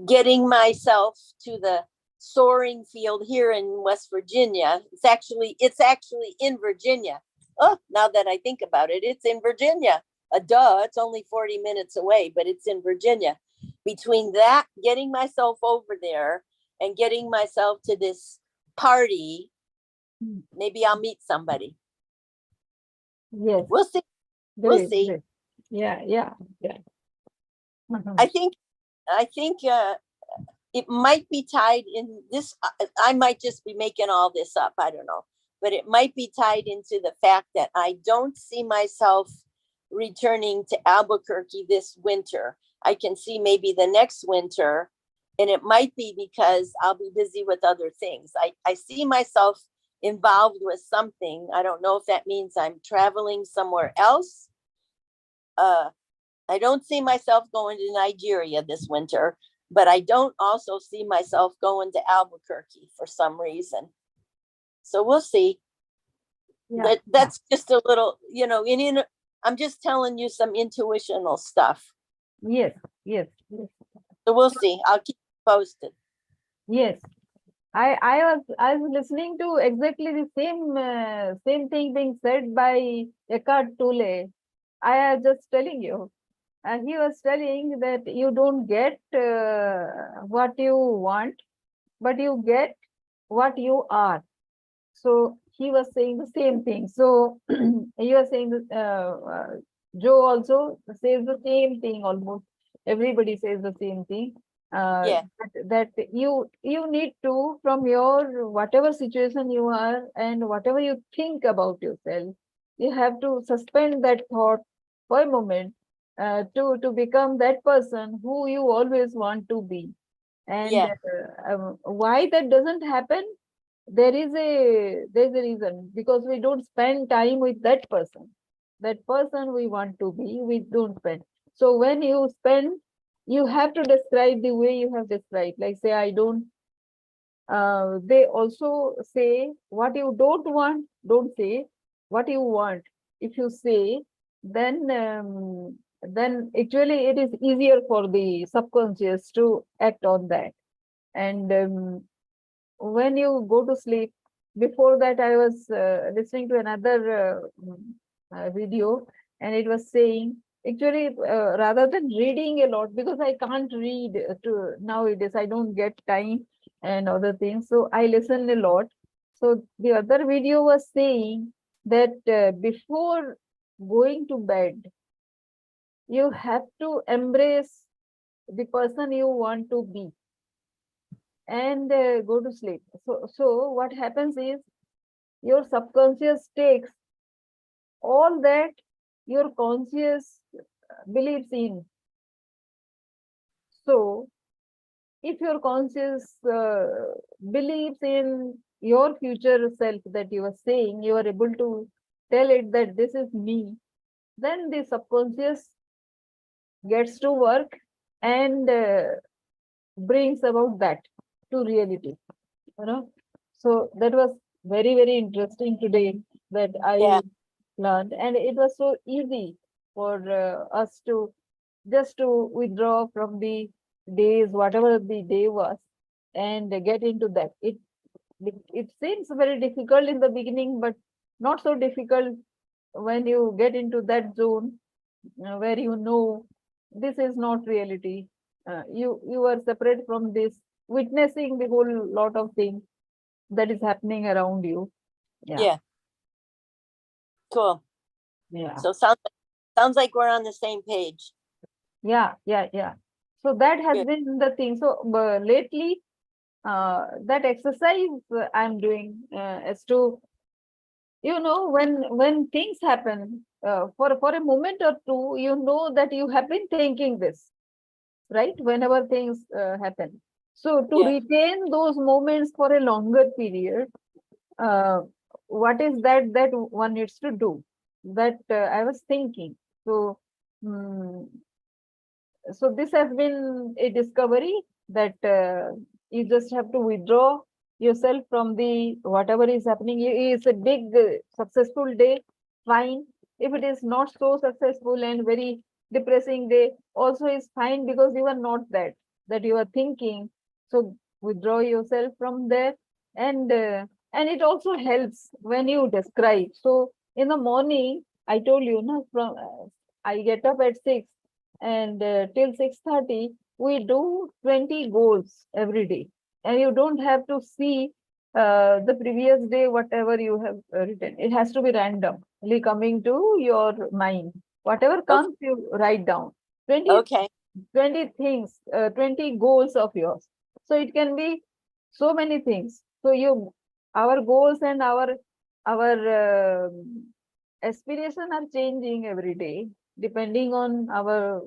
getting myself to the soaring field here in West Virginia, it's actually in Virginia. Oh, now that I think about it, it's in Virginia. It's only 40 minutes away, but it's in Virginia. Between that, getting myself over there and getting myself to this party, maybe I'll meet somebody. Yes. We'll see. We'll see. Great. Yeah. I think it might be tied in this. I might just be making all this up. I don't know, but it might be tied into the fact that I don't see myself returning to Albuquerque this winter. I can see maybe the next winter, and it might be because I'll be busy with other things. I see myself involved with something. I don't know if that means I'm traveling somewhere else. I don't see myself going to Nigeria this winter, but I don't also see myself going to Albuquerque for some reason. So we'll see. Yeah. That's just a little, I'm just telling you some intuitional stuff. Yes. So we'll see. I'll keep you posted. Yes. I was listening to exactly the same thing being said by Eckhart Tolle. I am just telling you. He was telling that you don't get what you want, but you get what you are. So he was saying the same thing. So he was saying that Joe also says the same thing almost. Everybody says the same thing. That you need to, from your whatever situation you are and whatever you think about yourself, you have to suspend that thought for a moment to become that person who you always want to be. And why that doesn't happen? There's a reason, because we don't spend time with that person we want to be. We don't spend. So when you spend, you have to describe the way you have described, like say I don't they also say what you don't want, don't say what you want. If you say, then actually it is easier for the subconscious to act on that. And when you go to sleep, before that I was listening to another video, and it was saying, actually rather than reading a lot, because I can't read to nowadays, I don't get time and other things, so I listen a lot. So the other video was saying that before going to bed, you have to embrace the person you want to be and go to sleep. So what happens is your subconscious takes all that your conscious believes in. So if your conscious believes in your future self that you are saying, you are able to tell it that this is me, then the subconscious gets to work and brings about that to reality. You know, so that was very interesting today that Yeah. I learned, and it was so easy for us to just to withdraw from the days, whatever the day was, and get into that. It seems very difficult in the beginning, but not so difficult when you get into that zone where you know this is not reality. You are separate from this, witnessing the whole lot of things that is happening around you. Yeah, Yeah. Cool. yeah, So sounds like we're on the same page. yeah. So that has Good. been the thing. So lately, that exercise I'm doing is to, you know, when things happen for a moment or two, you know that you have been thinking this, right? Whenever things happen. So to Yeah. retain those moments for a longer period, uh, what is that one needs to do? That I was thinking. So, mm, so this has been a discovery that you just have to withdraw yourself from the whatever is happening. It's a big successful day, fine. If it is not so successful and very depressing day, also is fine, because you are not that you are thinking. So withdraw yourself from there, and it also helps when you describe. So in the morning, I told you, no, from I get up at 6, and till 6:30 we do 20 goals every day, and you don't have to see the previous day whatever you have written. It has to be randomly coming to your mind. Whatever comes, you write down 20 Okay. 20 things, 20 goals of yours. So it can be so many things. So our goals and our aspiration are changing every day, depending on our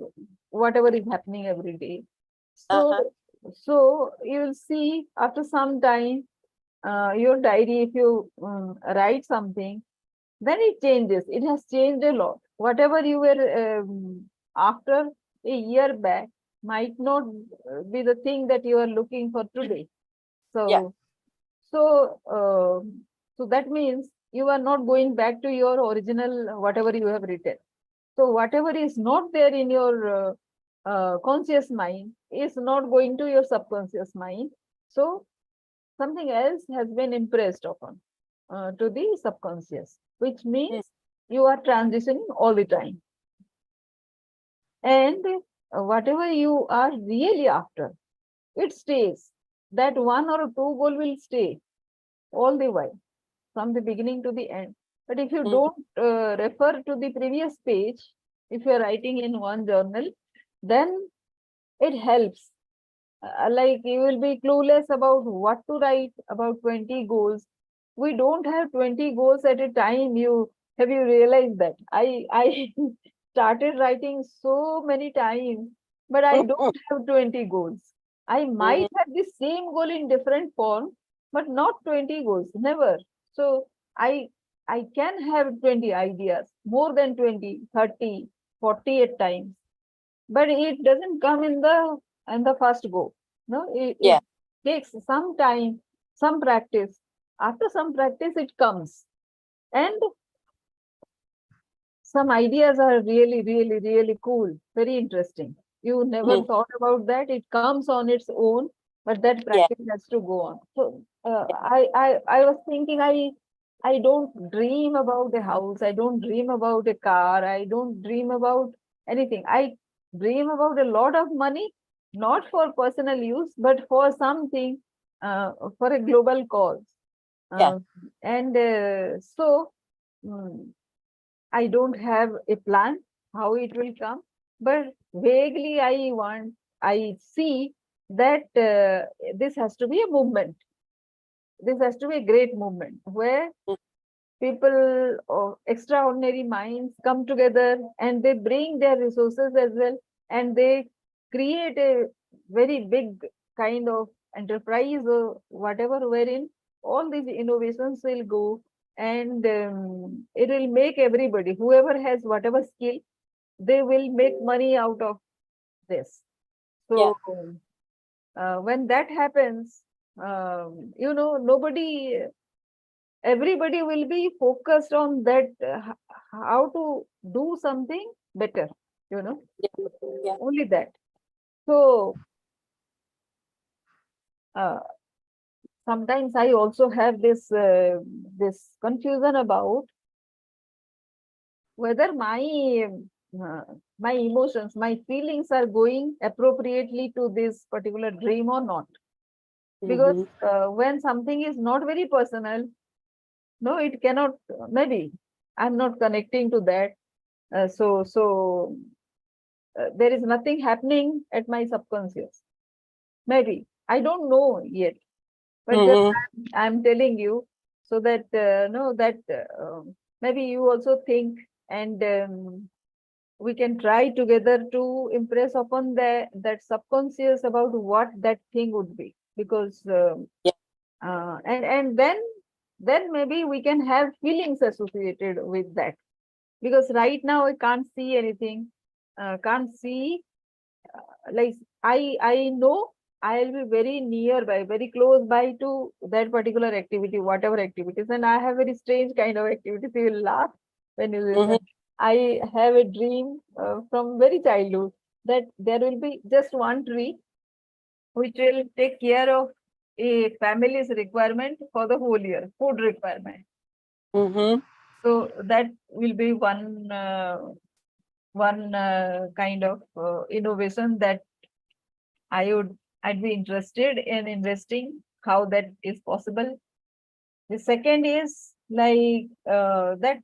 whatever is happening every day. Uh-huh. So you will see after some time, your diary, if you write something, then it changes. It has changed a lot. Whatever you were after a year back might not be the thing that you are looking for today. Yeah. So, so, so that means you are not going back to your original whatever you have written. So whatever is not there in your conscious mind is not going to your subconscious mind. So something else has been impressed upon to the subconscious, which Mm. means you are transitioning all the time. And whatever you are really after, it stays. That one or two goal will stay all the while, from the beginning to the end. But if you Mhm. don't refer to the previous page, if you're writing in one journal, then it helps. Like you will be clueless about what to write about 20 goals. We don't have 20 goals at a time. Have you realized that? I started writing so many times, but I don't have 20 goals. I might Mhm. have the same goal in different form, but not 20 goals, never. So I I can have 20 ideas, more than 20, 30, 40 at times, but it doesn't come in the first go. No, it Yeah. takes some time, some practice. After some practice, it comes. And some ideas are really cool, very interesting. You never Mhm. thought about that. It comes on its own, but that Yeah. practice has to go on. So Yeah. I was thinking, I don't dream about a house. I don't dream about a car. I don't dream about anything. I dream about a lot of money, not for personal use, but for something, for a global cause. Yeah. Uh, and so. mm, I don't have a plan how it will come, but vaguely I see that this has to be a movement. This has to be a great movement where Mm. people of extraordinary minds come together and they bring their resources as well, and they create a very big kind of enterprise or whatever, wherein all these innovations will go, and it will make everybody, whoever has whatever skill, they will make money out of this. Yeah. So when that happens, nobody, everybody will be focused on that, how to do something better, Yeah. only that. So uh, sometimes I also have this confusion about whether uh, my emotions, my feelings are going appropriately to this particular dream or not. Because Mhm. when something is not very personal, no, it cannot, maybe I'm not connecting to that. So there is nothing happening at my subconscious. Maybe I don't know yet, but just Mhm. I'm telling you, so that no, that maybe you also think, and we can try together to impress upon that subconscious about what that thing would be. Because Yeah. and then maybe we can have feelings associated with that. Because right now I can't see anything, can't see, like I know I'll be very nearby, very close by to that particular activity, whatever activities. And I have very strange kind of activities. You will laugh when you listen. Mhm. I have a dream from very childhood that there will be just one tree which will take care of a family's requirement for the whole year, food requirement. Mhm. So that will be one kind of innovation that I'd be interested in investing, how that is possible. The second is like that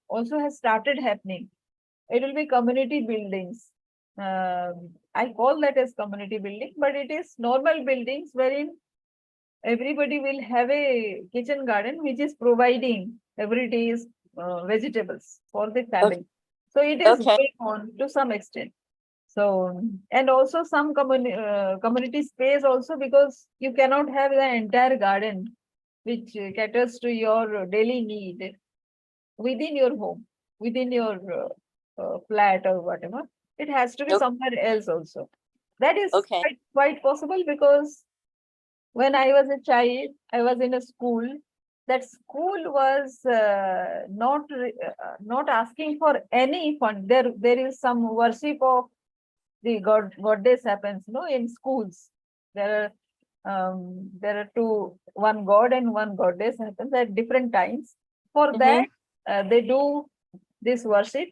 also has started happening. It will be community buildings. I call that as community building, but it is normal buildings wherein everybody will have a kitchen garden which is providing every day's vegetables for the Okay. family. So it is Okay. going on to some extent. So, and also some community space also, because you cannot have the entire garden which caters to your daily need within your home, within your flat or whatever. It has to be Okay. somewhere else also. That is Okay. quite possible, because when I was a child, I was in a school. That school was not asking for any fund. There is some worship of the goddess happens, in schools. There are one god and one goddess happens at different times. For that, Mhm. they do this worship,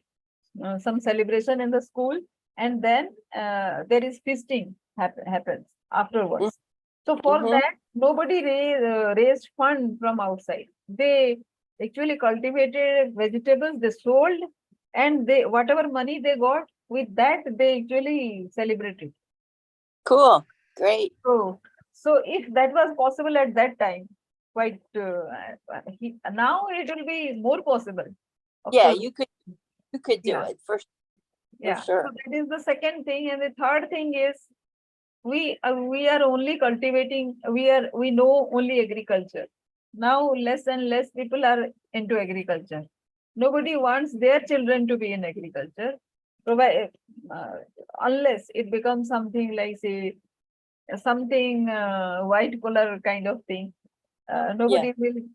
some celebration in the school, and then there is feasting happens afterwards. So for Mhm. that, nobody raised fund from outside. They actually cultivated vegetables, they sold, and they, whatever money they got, with that they actually celebrated. Cool. Great. So if that was possible at that time, quite now it will be more possible, of Yeah, course. you could do Yeah, it for yeah. So sure. that is the second thing, and the third thing is we are only cultivating. We know only agriculture. Now less and less people are into agriculture. Nobody wants their children to be in agriculture, provide, uh, unless it becomes something like, say, something white collar kind of thing. Yeah. Nobody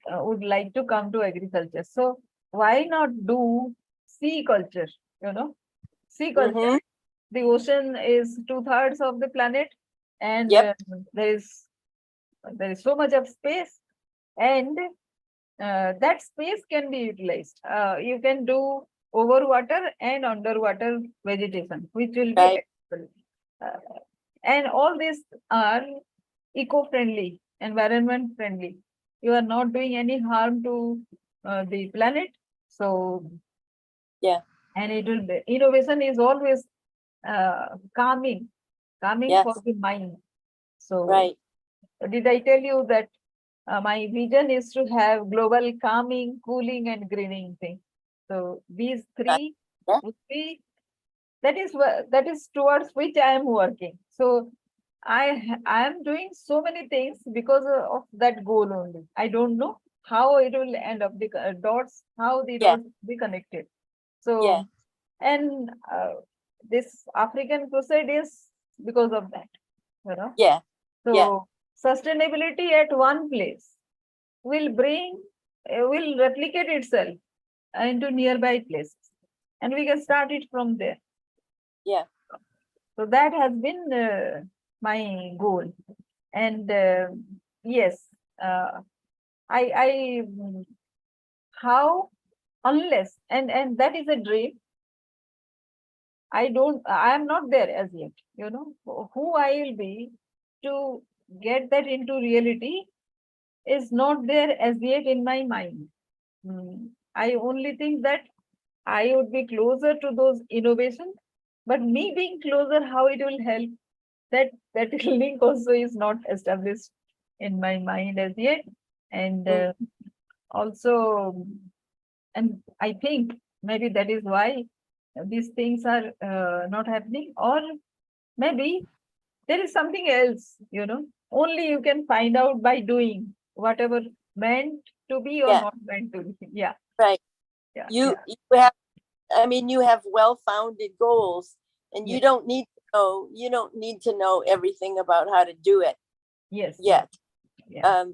would like to come to agriculture. So why not do sea culture? You know, sea culture. Mhm. The ocean is 2/3 of the planet, and Yep. there is so much of space, and that space can be utilized. You can do over water and underwater vegetation, which will be Right. accessible. Uh, and all these are eco-friendly, environment-friendly. You are not doing any harm to the planet. So, Yeah. and it will be, innovation is always calming for Yes. the mind. So, Right. did I tell you that my vision is to have global calming, cooling, and greening thing? So these Right. three Yeah. would be, that is towards which I am working. So I am doing so many things because of that goal only. I don't know how it will end up, the dots, how the Yeah. dots be connected. Yeah. So, and this African crusade is because of that, you know. Yeah. Yeah. So sustainability at one place will will replicate itself into nearby places, and we can start it from there. Yeah. So that has been my goal, and yes, uh, I how, unless, and that is a dream. I am not there as yet, you know. Who I will be to get that into reality is not there as yet in my mind. I only think that I would be closer to those innovations, but me being closer, how it will help, that link also is not established in my mind as yet. And Mm. also, and I think maybe that is why these things are not happening, or maybe there is something else, you know. Only you can find out by doing whatever meant to be or Yeah. not meant to be. Yeah, Right. yeah, You yeah. you have, I mean, you have well-founded goals, and Yes, you don't need to know everything about how to do it yes, yes, yet. yeah.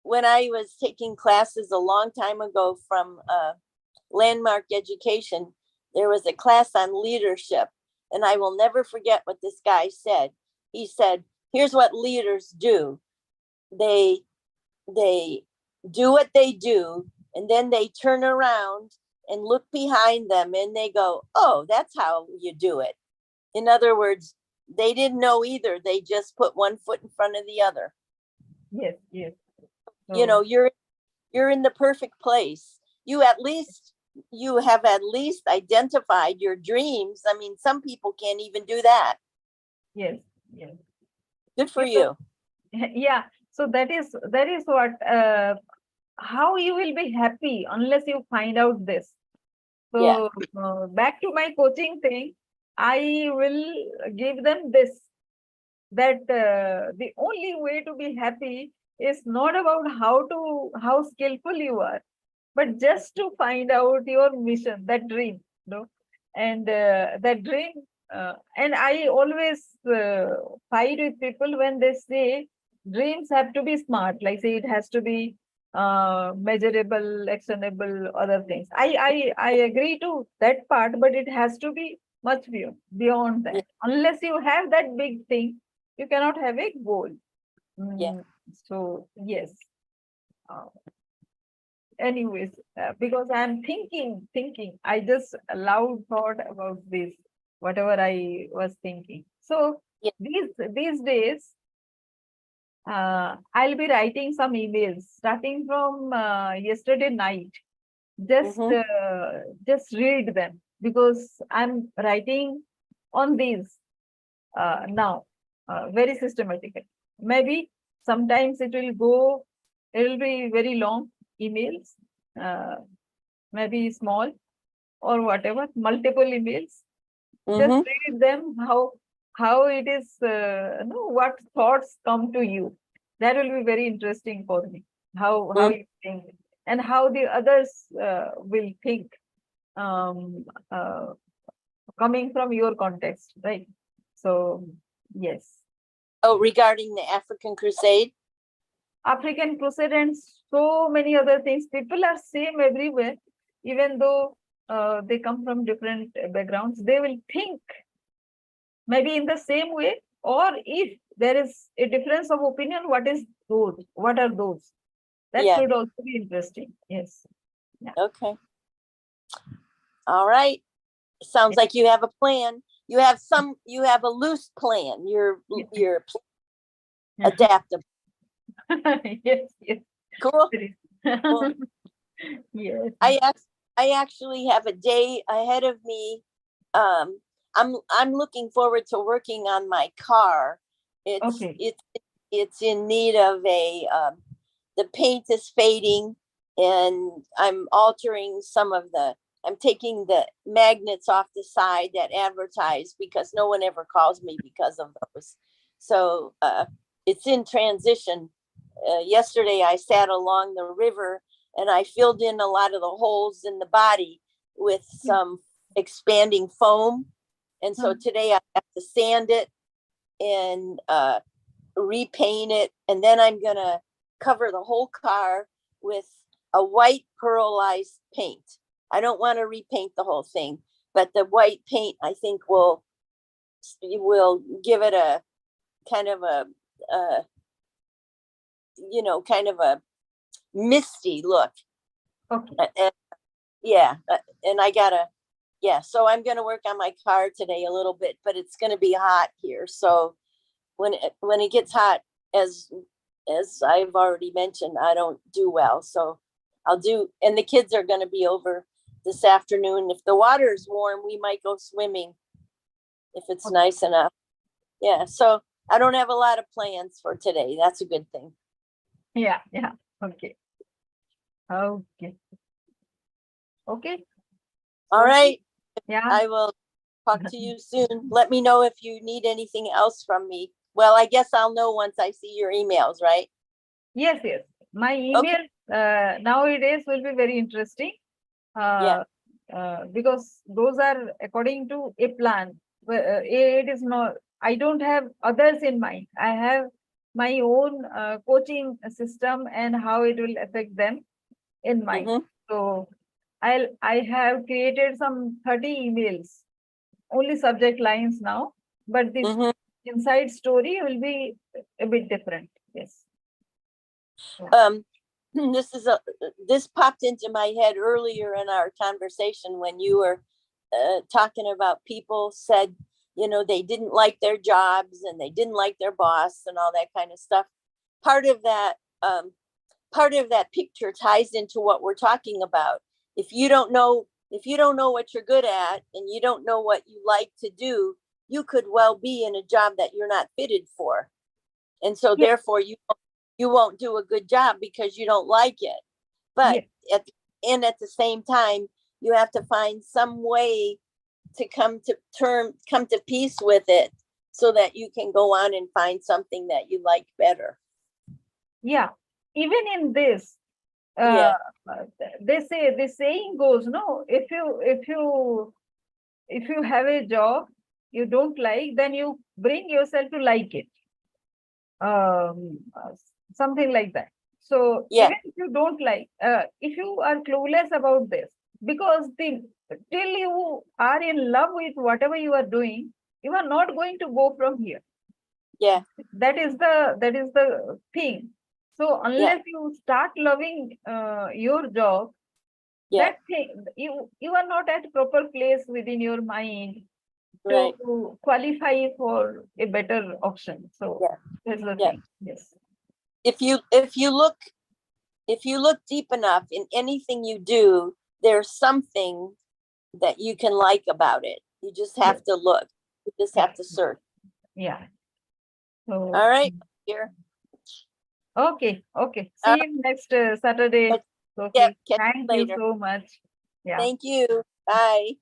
When I was taking classes a long time ago from Landmark Education, there was a class on leadership, and I will never forget what this guy said. He said, "Here's what leaders do. They they do what they do, and then they turn around and look behind them, and they go, 'Oh, that's how you do it.'" In other words, they didn't know either. They just put one foot in front of the other. Yes, yes. You know, So, you're in the perfect place. You have at least identified your dreams. I mean, some people can't even do that. yes, yes. Good for You know, you. yeah. So that is what how you will be happy unless you find out this. Yeah. So back to my coaching thing, I will give them this, that the only way to be happy is not about how skillful you are, but just to find out your mission, that dream, you know. And that dream, and I always fight with people when they say dreams have to be smart, like say it has to be measurable, actionable, other things. I agree to that part, but it has to be much beyond Yeah. that. Unless you have that big thing, you cannot have a goal. Yeah. So yes. Uh, anyways, because I'm thinking, I just loud thought about this, whatever I was thinking. So Yeah. these days, I'll be writing some emails starting from yesterday night. Mm-hmm. Just read them, because I'm writing on these now, very systematically. Maybe sometimes it will be very long emails, uh, maybe small or whatever, multiple emails. Just Mm-hmm. read them, how it is, what thoughts come to you. That will be very interesting for me. How Mm-hmm. you think, and how the others will think, um, uh, coming from your context, right? So yes, Oh, regarding the African Crusade. African crusade and so many other things. People are same everywhere, even though they come from different backgrounds. They will think maybe in the same way, or if there is a difference of opinion, what are those? That Yeah. should also be interesting. Yes. Yeah. Okay. All right. Sounds Yeah. like you have a plan. You have a loose plan. You're adaptable. Yes, yes. Cool. It Well, is. Yes. I actually have a day ahead of me. Um, I'm looking forward to working on my car. It's Okay. it's it's in need of the paint is fading, and I'm taking the magnets off the side that advertise, because no one ever calls me because of those. So it's in transition. Yesterday I sat along the river and I filled in a lot of the holes in the body with some expanding foam. And so today I have to sand it and repaint it. And then I'm going to cover the whole car with a white pearlized paint. I don't want to repaint the whole thing, but the white paint I think will give it a kind of a kind of a misty look. Okay. And and I gotta, so I'm gonna work on my car today a little bit, but it's gonna be hot here. So when it gets hot, as I've already mentioned, I don't do well. So and the kids are gonna be over this afternoon. If the water is warm, we might go swimming if it's nice enough. Yeah, so I don't have a lot of plans for today. That's a good thing. Yeah. Okay. Okay. All right. Yeah. I will talk to you soon. Let me know if you need anything else from me. Well, I guess I'll know once I see your emails, right? Yes. My email nowadays will be very interesting. Because those are according to a plan. It is not, I don't have others in mind. I have my own coaching system and how it will affect them in mind. So I have created some 30 emails, only subject lines now, but this inside story will be a bit different. Yes. This popped into my head earlier in our conversation when you were talking about people said, they didn't like their jobs and they didn't like their boss and all that kind of stuff. Part of that picture ties into what we're talking about. If you don't know what you're good at and you don't know what you like to do, you could well be in a job that you're not fitted for. And so therefore you won't do a good job because you don't like it. But at the same time, you have to find some way to come to peace with it so that you can go on and find something that you like better. Yeah. Even in this, they say, the saying goes, no, if you have a job you don't like, then you bring yourself to like it. Something like that. So even if you don't like, if you are clueless about this, because till you are in love with whatever you are doing, you are not going to go from here. Yeah. That is the thing. So unless you start loving your job, that thing, you are not at proper place within your mind to qualify for a better option. So that's the thing. Yes. If you look deep enough in anything you do, there's something that you can like about it. You just have to look. You just have to search. Yeah. So, all right. Here. Okay. See you next Saturday. Okay. Thank you so much. Yeah. Thank you. Bye.